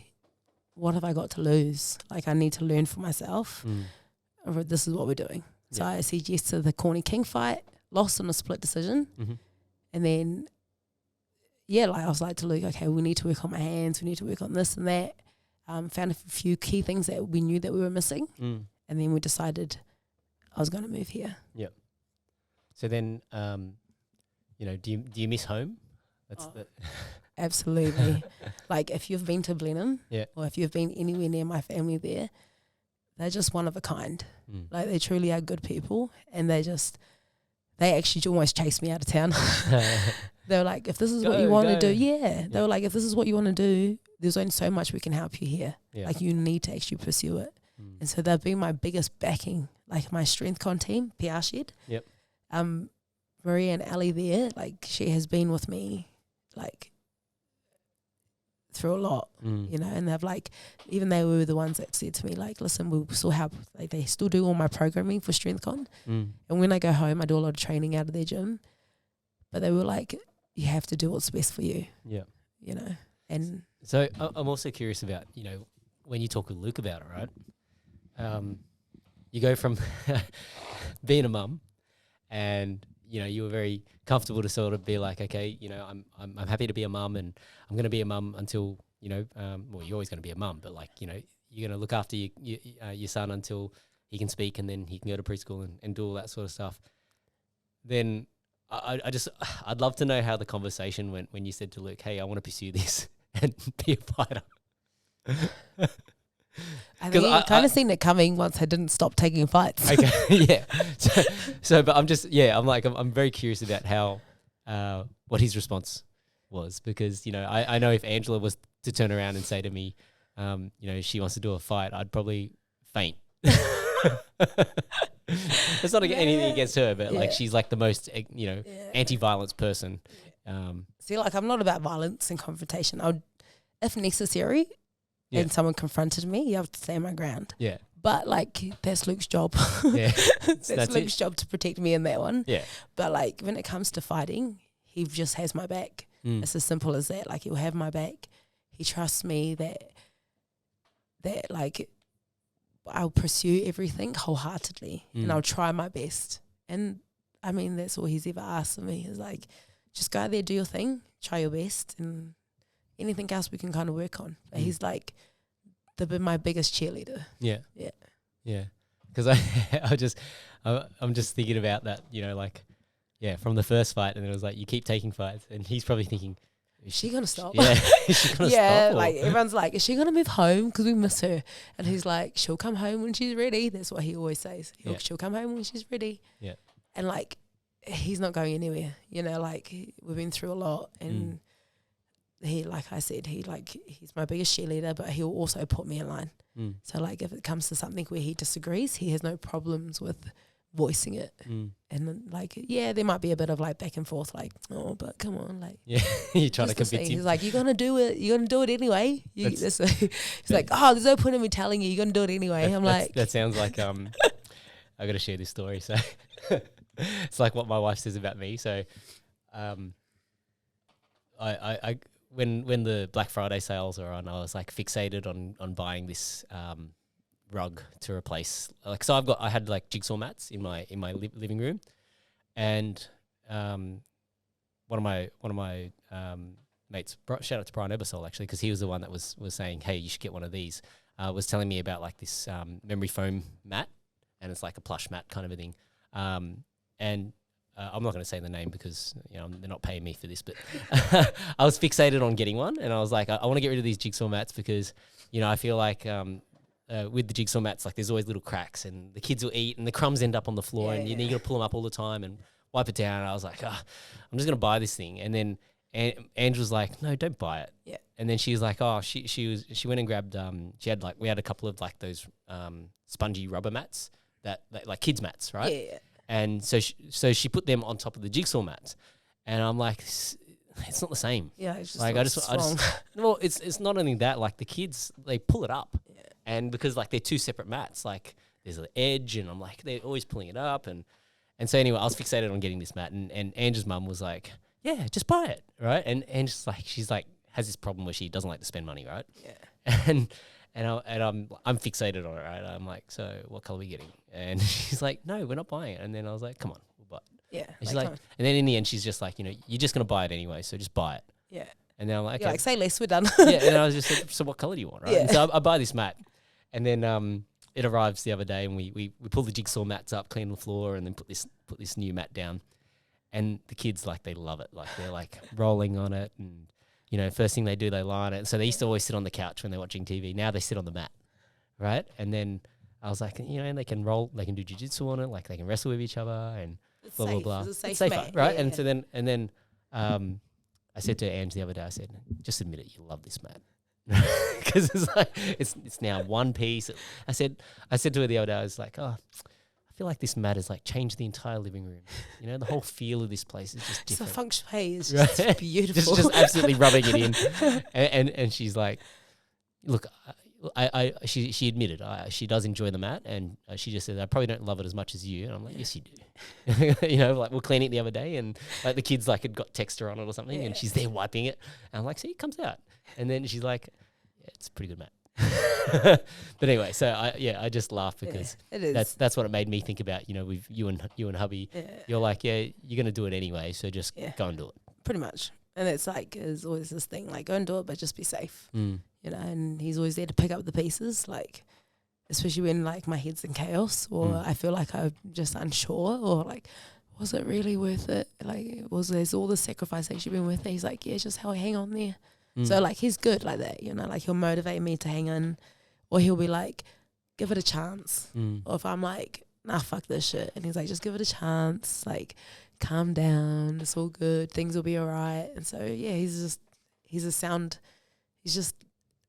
what have I got to lose? Like, I need to learn for myself. This is what we're doing. So I said yes to the Courtney King fight, lost on a split decision. And then, yeah, like I was like to Luke, okay, we need to work on my hands. We need to work on this and that. Found a few key things that we knew that we were missing. And then we decided I was going to move here. Yep. So then, you know, do you miss home? That's absolutely. Like, if you've been to Blenheim, or if you've been anywhere near my family there, they're just one of a kind. Like, they truly are good people, and they actually almost chased me out of town. They were like, if this is what you want to do, they were like, if this is what you want to do, there's only so much we can help you here. Like, you need to actually pursue it. And so they've been my biggest backing, like my strength con team, PR Shed. Yep. Maria and Ali there, like, she has been with me, like, through a lot, you know, and they've like, even they were the ones that said to me, like, listen, we'll still help. Like, they still do all my programming for StrengthCon. And when I go home, I do a lot of training out of their gym. But they were like, you have to do what's best for you. Yeah. You know, and so I'm also curious about, you know, when you talk with Luke about it, right? You go from being a mum and you know, you were very comfortable to sort of be like, okay, you know, I'm happy to be a mum, and I'm going to be a mum until, you know, well, you're always going to be a mum, but like, you know, you're going to look after your son until he can speak, and then he can go to preschool and do all that sort of stuff. Then I'd love to know how the conversation went when you said to Luke, hey, I want to pursue this and be a fighter. I think I kind of seen it coming once I didn't stop taking fights. Okay, yeah. So, but I'm very curious about how, what his response was, because, you know, I know if Angela was to turn around and say to me, you know, she wants to do a fight, I'd probably faint. It's not anything against her, but like, she's like the most, you know, anti-violence person. See, like, I'm not about violence and confrontation. I would, if necessary, and someone confronted me, you have to stand my ground. Yeah. But like, that's Luke's job. Yeah. that's Luke's job to protect me in that one. Yeah. But like, when it comes to fighting, he just has my back. It's as simple as that. Like, he'll have my back. He trusts me that like, I'll pursue everything wholeheartedly, and I'll try my best. And I mean, that's all he's ever asked of me, is like, just go out there, do your thing, try your best, and anything else we can kind of work on. But he's like my biggest cheerleader. Yeah. Yeah. Yeah. Because I'm just thinking about that, you know, like, yeah, from the first fight, and it was like, you keep taking fights, and he's probably thinking, is she gonna stop? Yeah, is she gonna stop? Like, everyone's like, is she gonna move home because we miss her? And he's like, she'll come home when she's ready. That's what he always says. She'll come home when she's ready. Yeah. And like, he's not going anywhere. You know, like, we've been through a lot, and he, like I said, he's my biggest cheerleader, but he'll also put me in line. So like, if it comes to something where he disagrees, he has no problems with voicing it. And then, like, yeah, there might be a bit of like back and forth, like, oh, but come on, like, yeah, you're trying to convince him. He's like, you're gonna do it anyway. He's like, oh, there's no point in me telling you, you're gonna do it anyway. I'm like, that sounds like I gotta share this story. So it's like what my wife says about me. So I when the Black Friday sales are on, I was like fixated on buying this rug to replace, like, so I had like jigsaw mats in my living room, and one of my mates, shout out to Brian Ebersol actually, because he was the one that was saying, hey, you should get one of these, was telling me about like this memory foam mat, and it's like a plush mat kind of a thing, and I'm not going to say the name because, you know, they're not paying me for this, but I was fixated on getting one, and I was like, I want to get rid of these jigsaw mats because, you know, I feel like with the jigsaw mats, like, there's always little cracks, and the kids will eat, and the crumbs end up on the floor, and you got to pull them up all the time and wipe it down. And I was like, I'm just going to buy this thing. And then Angela's like, no, don't buy it. Yeah. And then she was like, oh, she went and grabbed, we had a couple of like those spongy rubber mats that like kids mats, right? Yeah. And so she put them on top of the jigsaw mats, and I'm like, it's not the same. Yeah, it's just like I just well, it's not only that, like, the kids, they pull it up, and because like they're two separate mats, like there's an edge, and I'm like, they're always pulling it up, and so anyway, I was fixated on getting this mat, and Angela's mum was like, yeah, just buy it, right? And just like, she's like, has this problem where she doesn't like to spend money, right? Yeah. And I'm fixated on it, right? I'm like, so what color are we getting? And she's like, no, we're not buying it. And then I was like, come on, we'll buy it. Yeah. And she's like, and then in the end, she's just like, you know, you're just gonna buy it anyway, so just buy it. Yeah. And then I'm like, okay. You're like, say less, we're done. Yeah. And then I was just like, so what color do you want, right? Yeah. And so I buy this mat, and then it arrives the other day, and we pull the jigsaw mats up, clean the floor, and then put this new mat down. And the kids, like, they love it. Like, they're like rolling on it, and, you know, first thing they do, they lie on it. So they used to always sit on the couch when they're watching TV. Now they sit on the mat, right? And then I was like, you know, and they can roll, they can do jiu-jitsu on it, like they can wrestle with each other, and it's blah, safe. Blah, blah. It's safer, mat. Right? Yeah. And so then I said to Ange the other day, I said, just admit it, you love this mat. Because it's like, it's now one piece. I said to her the other day, I was like, oh, I feel like this mat has like changed the entire living room. You know, the whole feel of this place is just different. So feng shui is just beautiful. just absolutely rubbing it in. And she's like, look, she admitted she does enjoy the mat, and she just said, I probably don't love it as much as you. And I'm like, yes, you do. You know, like, we'll clean it the other day, and like the kids like had got texture on it or something, and she's there wiping it. And I'm like, see, it comes out. And then she's like, yeah, it's a pretty good mat. but anyway, so I just laugh because it is. that's what it made me think about. You know, with you and hubby, you're like, you're gonna do it anyway, so just go and do it. Pretty much. And it's like, there's always this thing, like, go and do it, but just be safe. Mm. You know, and he's always there to pick up the pieces, like, especially when, like, my head's in chaos or I feel like I'm just unsure or, like, was it really worth it? Like, there's all the sacrifice that you've been with it? He's like, yeah, just hang on there. So, like, he's good like that, you know, like, he'll motivate me to hang in or he'll be like, give it a chance. Or if I'm like, nah, fuck this shit. And he's like, just give it a chance. Like, calm down, it's all good, things will be all right. And so he's just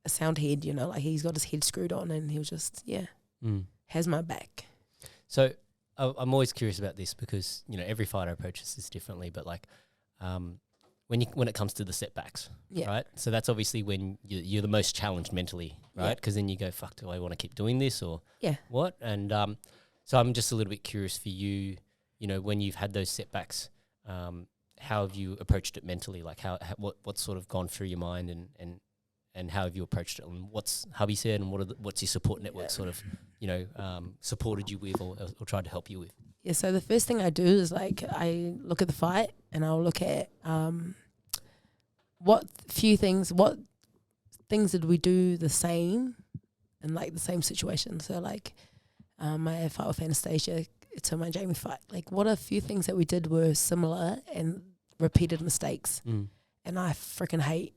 a sound head, you know, like he's got his head screwed on and he'll just has my back. So I'm always curious about this because, you know, every fighter approaches this differently, but like when it comes to the setbacks, right? So that's obviously when you're the most challenged mentally, right? Because then you go, fuck, do I want to keep doing this or what? And so I'm just a little bit curious for you, you know, when you've had those setbacks, how have you approached it mentally? Like what's sort of gone through your mind and how have you approached it? And what's hubby said and what's your support network sort of, you know, supported you with or tried to help you with? Yeah, so the first thing I do is like I look at the fight and I'll look at what things did we do the same in like the same situation. So like my fight with Anastasia to my Jamie fight, like what a few things that we did were similar and repeated mistakes. And I freaking hate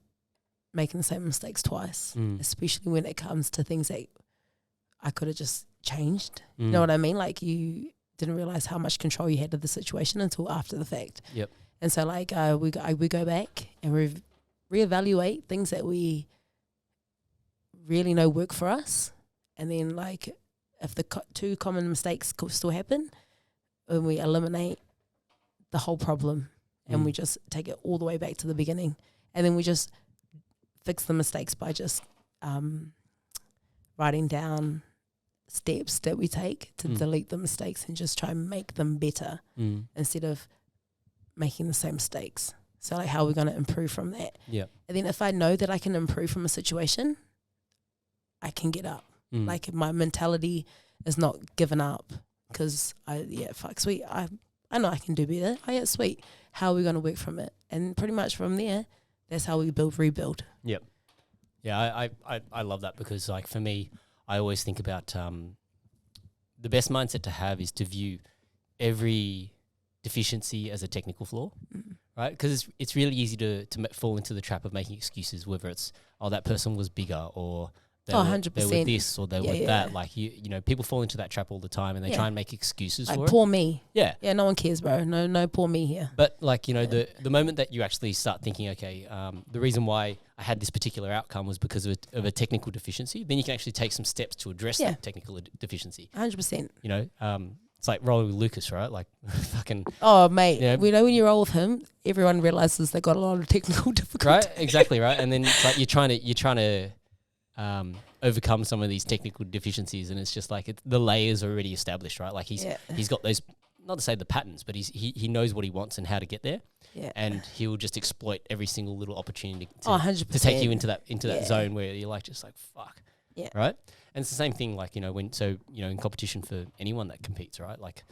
making the same mistakes twice, especially when it comes to things that I could have just changed. You know what I mean? Like you didn't realize how much control you had of the situation until after the fact. Yep. And so like we go back and reevaluate things that we really know work for us, and then like if the two common mistakes still happen, and we eliminate the whole problem and we just take it all the way back to the beginning, and then we just fix the mistakes by just writing down steps that we take to delete the mistakes and just try and make them better instead of making the same mistakes. So like how are we going to improve from that? Yeah. And then if I know that I can improve from a situation, I can get up. Like my mentality is not giving up because sweet. I know I can do better. Oh yeah, sweet. How are we going to work from it? And pretty much from there, that's how we rebuild. Yep. Yeah, I love that because like for me, I always think about the best mindset to have is to view every deficiency as a technical flaw, right? Because it's really easy to fall into the trap of making excuses, whether it's, that person was bigger or they were this or they were that. Like, you know, people fall into that trap all the time and they try and make excuses like for poor me. Yeah. Yeah, no one cares, bro. No poor me here. But like, you know, the moment that you actually start thinking, okay, the reason why I had this particular outcome was because of a technical deficiency, then you can actually take some steps to address that technical deficiency. 100%. You know, it's like rolling with Lucas, right? Like fucking. Oh, mate. You know, we know when you roll with him, everyone realizes they got a lot of technical difficulties. Right. Exactly. Right. And then it's like you're trying to overcome some of these technical deficiencies, and it's just like the layers are already established, right? Like he's got those, not to say the patterns, but he knows what he wants and how to get there. Yeah. And he'll just exploit every single little opportunity to take you into that zone where you're like just like fuck. Yeah. Right. And it's the same thing, like, you know, in competition for anyone that competes, right? Like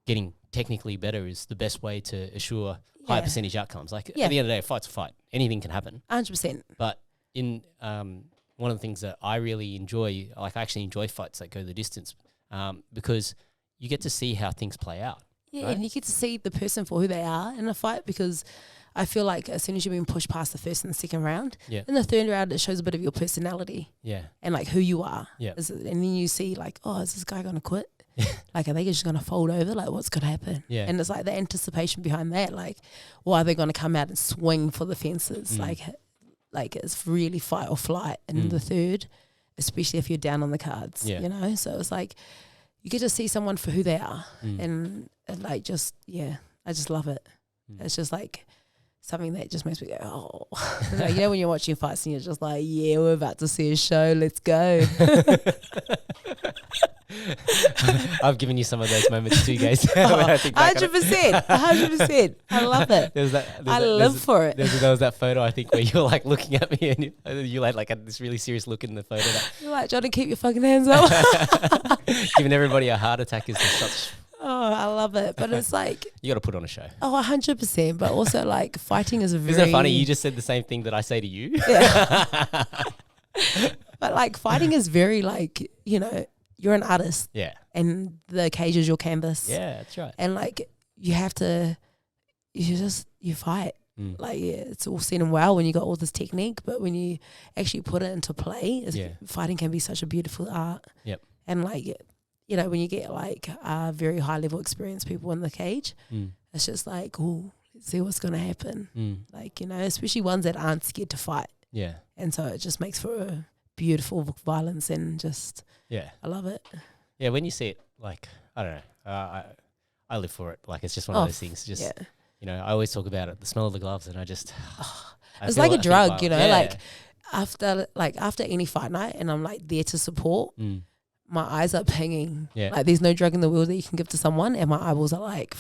getting technically better is the best way to assure high percentage outcomes. Like at the end of the day, a fight's a fight. Anything can happen. 100%. But in one of the things that I really enjoy, like I actually enjoy fights that go the distance because you get to see how things play out. Yeah, right? And you get to see the person for who they are in a fight, because I feel like as soon as you've been pushed past the first and the second round, in the third round it shows a bit of your personality. Yeah. And like who you are. Yeah. And then you see like, oh, is this guy going to quit? Like, are they just going to fold over? Like, what's going to happen? Yeah. And it's like the anticipation behind that, like, well, are they going to come out and swing for the fences? Like it's really fight or flight in the third, especially if you're down on the cards, you know? So it's like you get to see someone for who they are and like just, I just love it. It's just like something that just makes me go, oh. Like, you know, when you're watching fights and you're just like, yeah, we're about to see a show, let's go. I've given you some of those moments too, guys. 100%. I love it. I live for it. There was that photo, I think, where you're like looking at me and you had this really serious look in the photo. You're like, trying to keep your fucking hands up. Giving everybody a heart attack is just such... Oh, I love it. But it's like... You got to put on a show. Oh, 100%. But also, like, fighting is a very... Isn't it funny? You just said the same thing that I say to you. Yeah. But, like, fighting is very, like, you know, you're an artist. Yeah. And the cage is your canvas. Yeah, that's right. And, like, you have to... You fight. Like, yeah, it's all said and well when you got all this technique, but when you actually put it into play, fighting can be such a beautiful art. Yep. And, like... You know, when you get like very high level experienced people in the cage, it's just like, oh, let's see what's going to happen. Like, you know, especially ones that aren't scared to fight. Yeah. And so it just makes for a beautiful violence and just, I love it. Yeah, when you see it, like, I don't know, I live for it. Like, it's just one of those things. Just, you know, I always talk about it, the smell of the gloves, and I just... it's like a drug, you know, like after any fight night and I'm like there to support, my eyes are pinging. Yeah. Like there's no drug in the world that you can give to someone, and my eyeballs are like,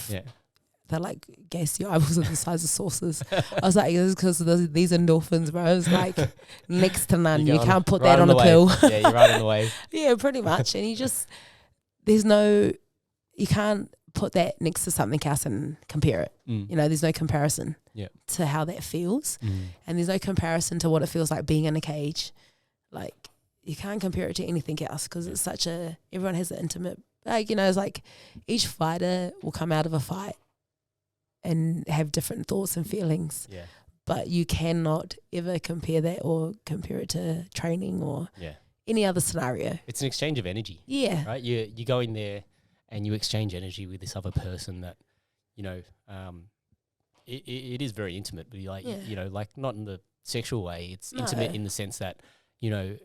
they're like, Gase, your eyeballs are the size of saucers. I was like, it's because these endorphins, bro. It's like next to none. You can't put that on a pill. Yeah, you're right on the wave. Yeah, pretty much. And you can't put that next to something else and compare it. You know, there's no comparison to how that feels, and there's no comparison to what it feels like being in a cage, like. You can't compare it to anything else because it's everyone has an intimate, like, you know, it's like each fighter will come out of a fight and have different thoughts and feelings. Yeah. But you cannot ever compare that or compare it to training or any other scenario. It's an exchange of energy. Yeah. Right? You go in there and you exchange energy with this other person that, you know, it is very intimate, but you know, like not in the sexual way. It's intimate in the sense that, you know,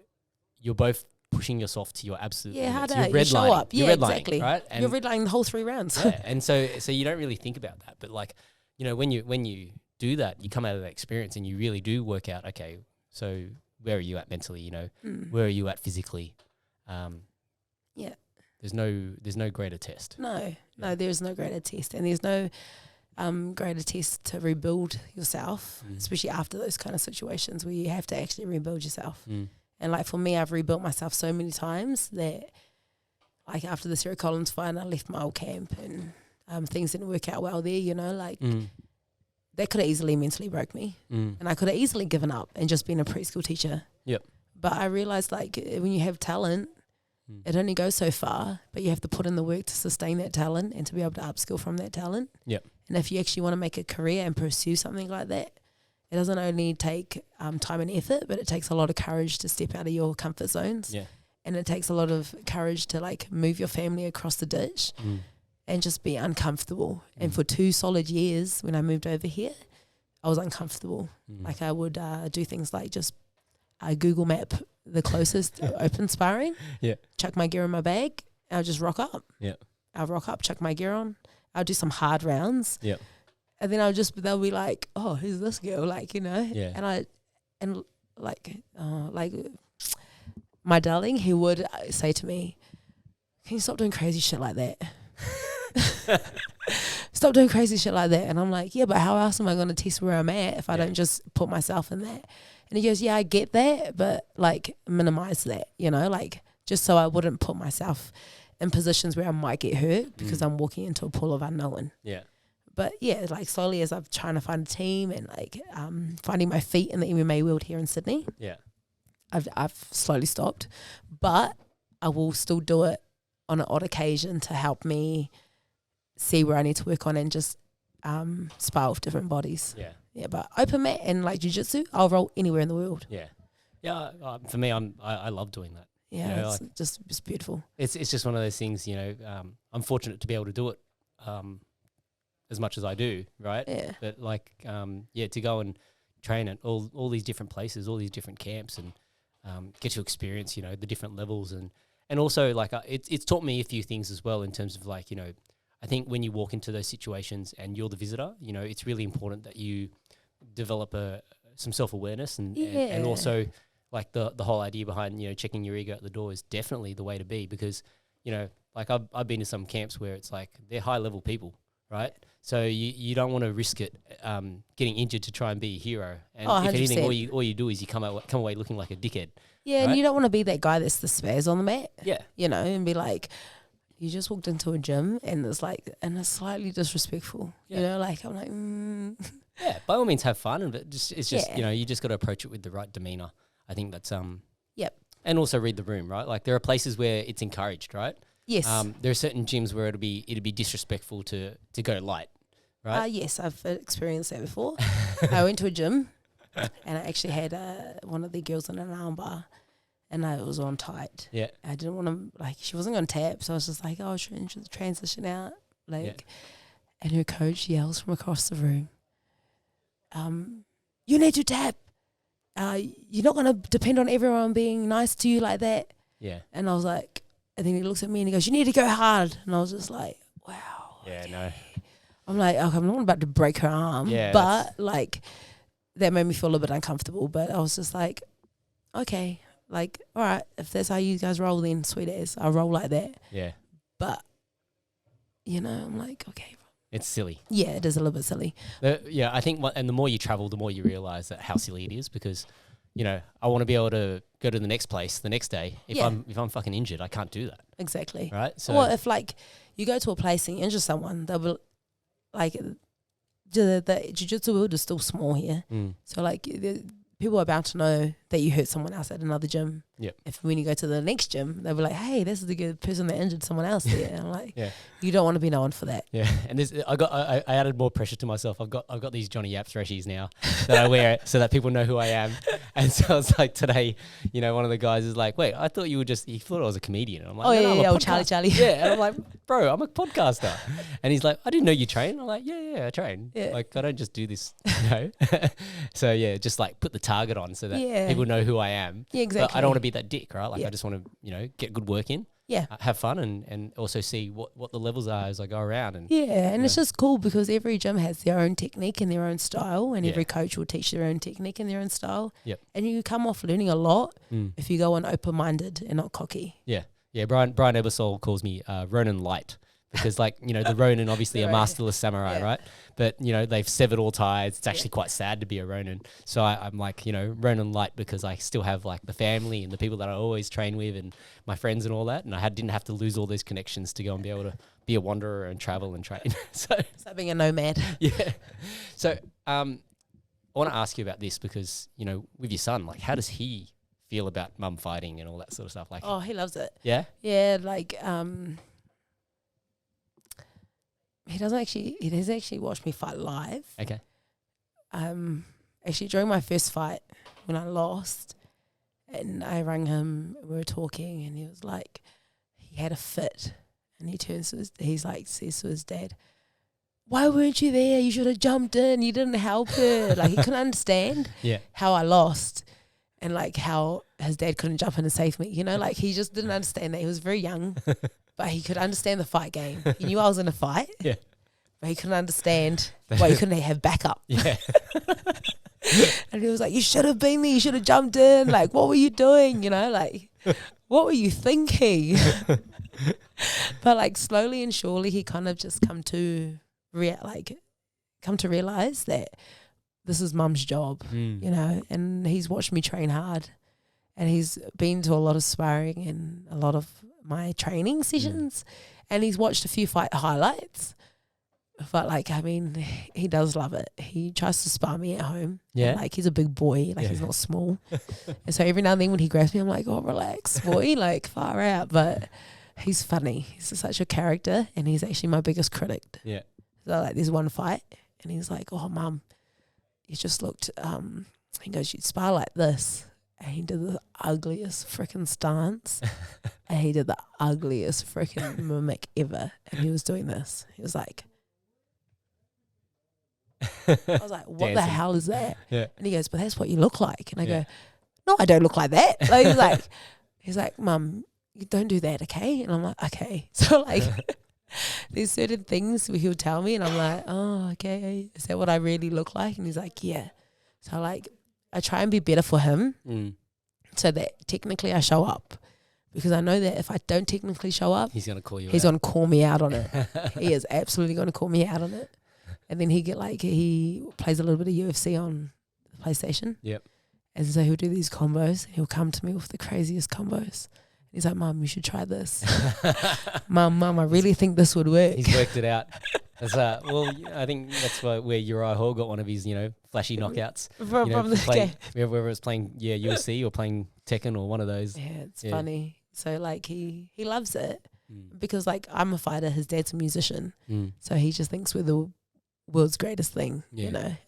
you're both pushing yourself to your absolute limits. You're you show up. You're exactly. Right? And you're redlining the whole 3 rounds. And so you don't really think about that. But like, you know, when you do that, you come out of that experience and you really do work out, okay, so where are you at mentally, you know? Where are you at physically? There's no greater test. No, there's no greater test. And there's no greater test to rebuild yourself, especially after those kind of situations where you have to actually rebuild yourself. And like for me, I've rebuilt myself so many times that like after the Sarah Collins fight, I left my old camp and things didn't work out well there, you know, like that could have easily mentally broke me. And I could have easily given up and just been a preschool teacher. Yep. But I realized like when you have talent, it only goes so far, but you have to put in the work to sustain that talent and to be able to upskill from that talent. Yep. And if you actually want to make a career and pursue something like that, it doesn't only take time and effort, but it takes a lot of courage to step out of your comfort zones. Yeah. And it takes a lot of courage to like move your family across the ditch and just be uncomfortable. And for 2 solid years when I moved over here, I was uncomfortable. Like I would do things like just Google map the closest open sparring, chuck my gear in my bag, and I'll just rock up. Yeah. I'll rock up, chuck my gear on. I'll do some hard rounds. Yeah. And then they'll be like, oh, who's this girl? Like, you know? Yeah. And my darling, he would say to me, can you stop doing crazy shit like that? Stop doing crazy shit like that. And I'm like, yeah, but how else am I going to test where I'm at if I don't just put myself in that? And he goes, yeah, I get that, but like minimize that, you know, like just so I wouldn't put myself in positions where I might get hurt because I'm walking into a pool of unknown. Yeah. But yeah, like slowly as I'm trying to find a team and like finding my feet in the MMA world here in Sydney, I've slowly stopped. But I will still do it on an odd occasion to help me see where I need to work on and just spar with different bodies. Yeah. Yeah, but open mat and like jiu-jitsu, I'll roll anywhere in the world. Yeah. Yeah, for me, I love doing that. Yeah, you know, it's like, just beautiful. It's just one of those things, you know, I'm fortunate to be able to do it as much as I do, right? Yeah. But like, to go and train at all these different places, all these different camps and get to experience, you know, the different levels and also like it's taught me a few things as well in terms of like, you know, I think when you walk into those situations and you're the visitor, you know, it's really important that you develop some self-awareness and also like the whole idea behind, you know, checking your ego at the door is definitely the way to be because, you know, like I've been to some camps where it's like they're high level people, right? So you don't want to risk it getting injured to try and be a hero. And if anything, all you do is you come away looking like a dickhead. Yeah, right? And you don't want to be that guy that's the spares on the mat. Yeah. You know, and be like, you just walked into a gym and it's slightly disrespectful. Yeah. You know, like I'm like, Yeah, by all means have fun, but it's just you know, you just got to approach it with the right demeanor. I think that's Yep. And also read the room, right? Like there are places where it's encouraged, right? Yes. There are certain gyms where it'd be disrespectful to go light, right? Yes, I've experienced that before. I went to a gym and I actually had one of the girls in an armbar and it was on tight. Yeah. I didn't want to, like, she wasn't going to tap, so I was just like, oh, should transition out. Like, and her coach yells from across the room, you need to tap. You're not going to depend on everyone being nice to you like that. Yeah. And I was like, and then he looks at me and he goes, you need to go hard. And I was just like, wow. Yeah, okay. no. I'm like, okay, I'm not about to break her arm. Yeah, but like, that made me feel a bit uncomfortable. But I was just like, okay, like, all right, if that's how you guys roll, then sweet as, I'll roll like that. Yeah. But, you know, I'm like, okay. It's silly. Yeah, it is a little bit silly. Yeah, I think, and the more you travel, the more you realise that how silly it is because, you know, I want to be able to go to the next place the next day. If I'm fucking injured, I can't do that. Exactly. Right? So, well, if like you go to a place and you injure someone, they'll be like, the jiu-jitsu world is still small here. So like people are bound to know that you hurt someone else at another gym. Yep. If when you go to the next gym, they'll be like, hey, this is the good person that injured someone else there. And I'm like, you don't want to be known for that. Yeah. And I added more pressure to myself. I've got these Johnny Yap threshies now that I wear so that people know who I am. And so it's like today, you know, one of the guys is like, wait, I thought you thought I was a comedian. And I'm like, I'm Charlie. Yeah. And I'm like, bro, I'm a podcaster. And he's like, I didn't know you train. I'm like, yeah, I train. Yeah. Like, I don't just do this, you know. So yeah, just like put the target on so that people know who I am. Yeah, exactly. But I don't want to be that dick, right? Like I just want to, you know, get good work in. Yeah. Have fun and also see what the levels are as I go around. And and it's just cool because every gym has their own technique and their own style, and every coach will teach their own technique and their own style. Yep. And you come off learning a lot if you go on open-minded and not cocky. Yeah. Yeah, Brian Ebersole calls me Ronin Light because, like, you know, the Ronin obviously a masterless samurai, right? But, you know, they've severed all ties. It's actually quite sad to be a Ronin. So I'm like, you know, Ronin Light because I still have, like, the family and the people that I always train with and my friends and all that. And I didn't have to lose all those connections to go and be able to be a wanderer and travel and train. So it's like being a nomad. Yeah. So I want to ask you about this because, you know, with your son, like, how does he feel about mum fighting and all that sort of stuff? Like, oh, he loves it. Yeah? Yeah, like, he doesn't actually watch me fight live. Okay. Actually, during my first fight, when I lost, and I rang him, we were talking, and he was like, he had a fit, and he turns to says to his dad, "Why weren't you there? You should have jumped in. You didn't help her." Like, he couldn't understand how I lost, and like how his dad couldn't jump in and save me. You know, like he just didn't understand that. He was very young. But he could understand the fight game. He knew I was in a fight. Yeah. But he couldn't understand why you couldn't have backup. Yeah. And he was like, you should have been there. You should have jumped in. Like, what were you doing? You know, like, what were you thinking? But like slowly and surely he kind of just come to realize that this is mum's job, you know, and he's watched me train hard. And he's been to a lot of sparring and a lot of my training sessions, and he's watched a few fight highlights. But like, I mean, he does love it. He tries to spar me at home. Yeah. Like, he's a big boy. Like, he's not small. And so every now and then when he grabs me, I'm like, oh, relax, boy. Like, far out. But he's funny. He's such a character, and he's actually my biggest critic. Yeah. So like, there's one fight, and he's like, oh, mum, you just looked, he goes, you'd spar like this. And he did the ugliest freaking stance. And he did the ugliest freaking mimic ever. And he was doing this. He was like, I was like, what Dancing. the hell is that? Yeah. And he goes, but that's what you look like. And I go, no, I don't look like that. Like, he's like, Mum, you don't do that, okay? And I'm like, okay. So like, there's certain things where he'll tell me and I'm like, oh, okay. Is that what I really look like? And he's like, yeah. So like, I try and be better for him so that technically I show up. because I know that if I don't technically show up, He's going to call you he's out. going to call me out on it. He is absolutely going to call me out on it. And then he plays a little bit of UFC on the PlayStation. Yep. And so he'll do these combos. And he'll come to me with the craziest combos. He's like, Mum, you should try this. Mum, I really think this would work. He's worked it out. That's, well, I think that's where Uriah Hall got one of his, flashy knockouts. From the game. Whether it's playing, UFC or playing Tekken or one of those. Yeah, it's funny. So, like, he loves it because, like, I'm a fighter. His dad's a musician. So he just thinks we're the world's greatest thing,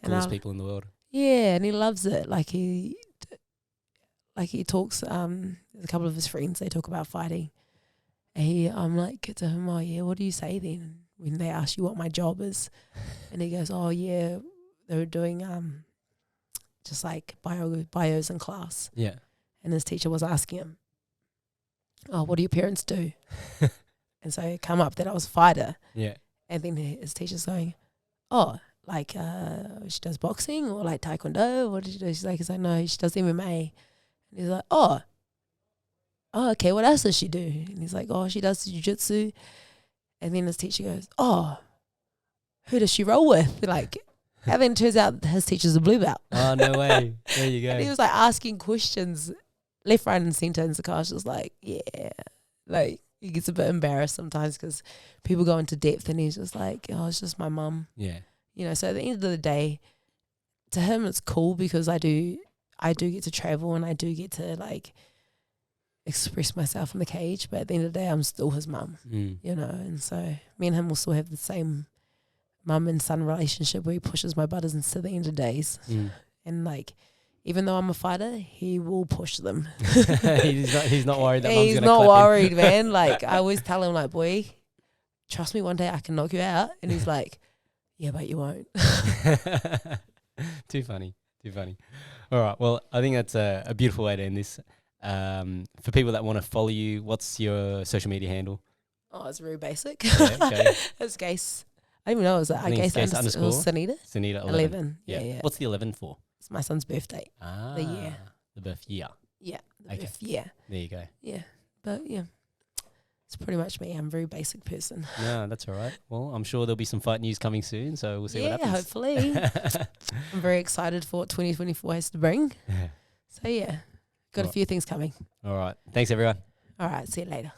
Coolest people in the world. Yeah, and he loves it. Like, he talks, there's a couple of his friends, they talk about fighting. And I'm like to him, oh, yeah, what do you say then when they ask you what my job is? And he goes, oh, yeah, they were doing just like bios in class. Yeah. And his teacher was asking him, oh, what do your parents do? And so it come up that I was a fighter. Yeah. And then his teacher's going, oh, like she does boxing or like taekwondo? What does she do? She's like, no, she does MMA. And he's like, oh, okay, what else does she do? And he's like, oh, she does jiu-jitsu. And then his teacher goes, oh, who does she roll with? Like, and then it turns out his teacher's a blue belt. Oh, no way. There you go. And he was like asking questions left, right, and centre. And Zakash was like, yeah. Like, he gets a bit embarrassed sometimes because people go into depth and he's just like, oh, it's just my mum. Yeah. So at the end of the day, to him it's cool because I do get to travel and I do get to like express myself in the cage, but at the end of the day I'm still his mum, and so me and him will still have the same mum and son relationship where he pushes my buttons until the end of days. And like, even though I'm a fighter, he will push them. he's not worried that mum's he's gonna not clap worried, him. man. Like, I always tell him, like, boy, trust me, one day I can knock you out. And he's like, yeah, but you won't. Too funny. All right. Well, I think that's a beautiful way to end this. For people that want to follow you, what's your social media handle? Oh, it's very basic. Yeah, okay. It's Gase. I don't even know. It was Gase underscore Sanita. Sanita 11. Yeah. What's the 11 for? It's my son's birthday. Ah. The year. The birth year. Yeah. Okay. Birth year. There you go. Yeah. But yeah. It's pretty much me. I'm a very basic person. No, that's all right. Well, I'm sure there'll be some fight news coming soon, so we'll see what happens. Yeah, hopefully. I'm very excited for what 2024 has to bring. So yeah, got a few things coming. All right. Thanks, everyone. All right. See you later.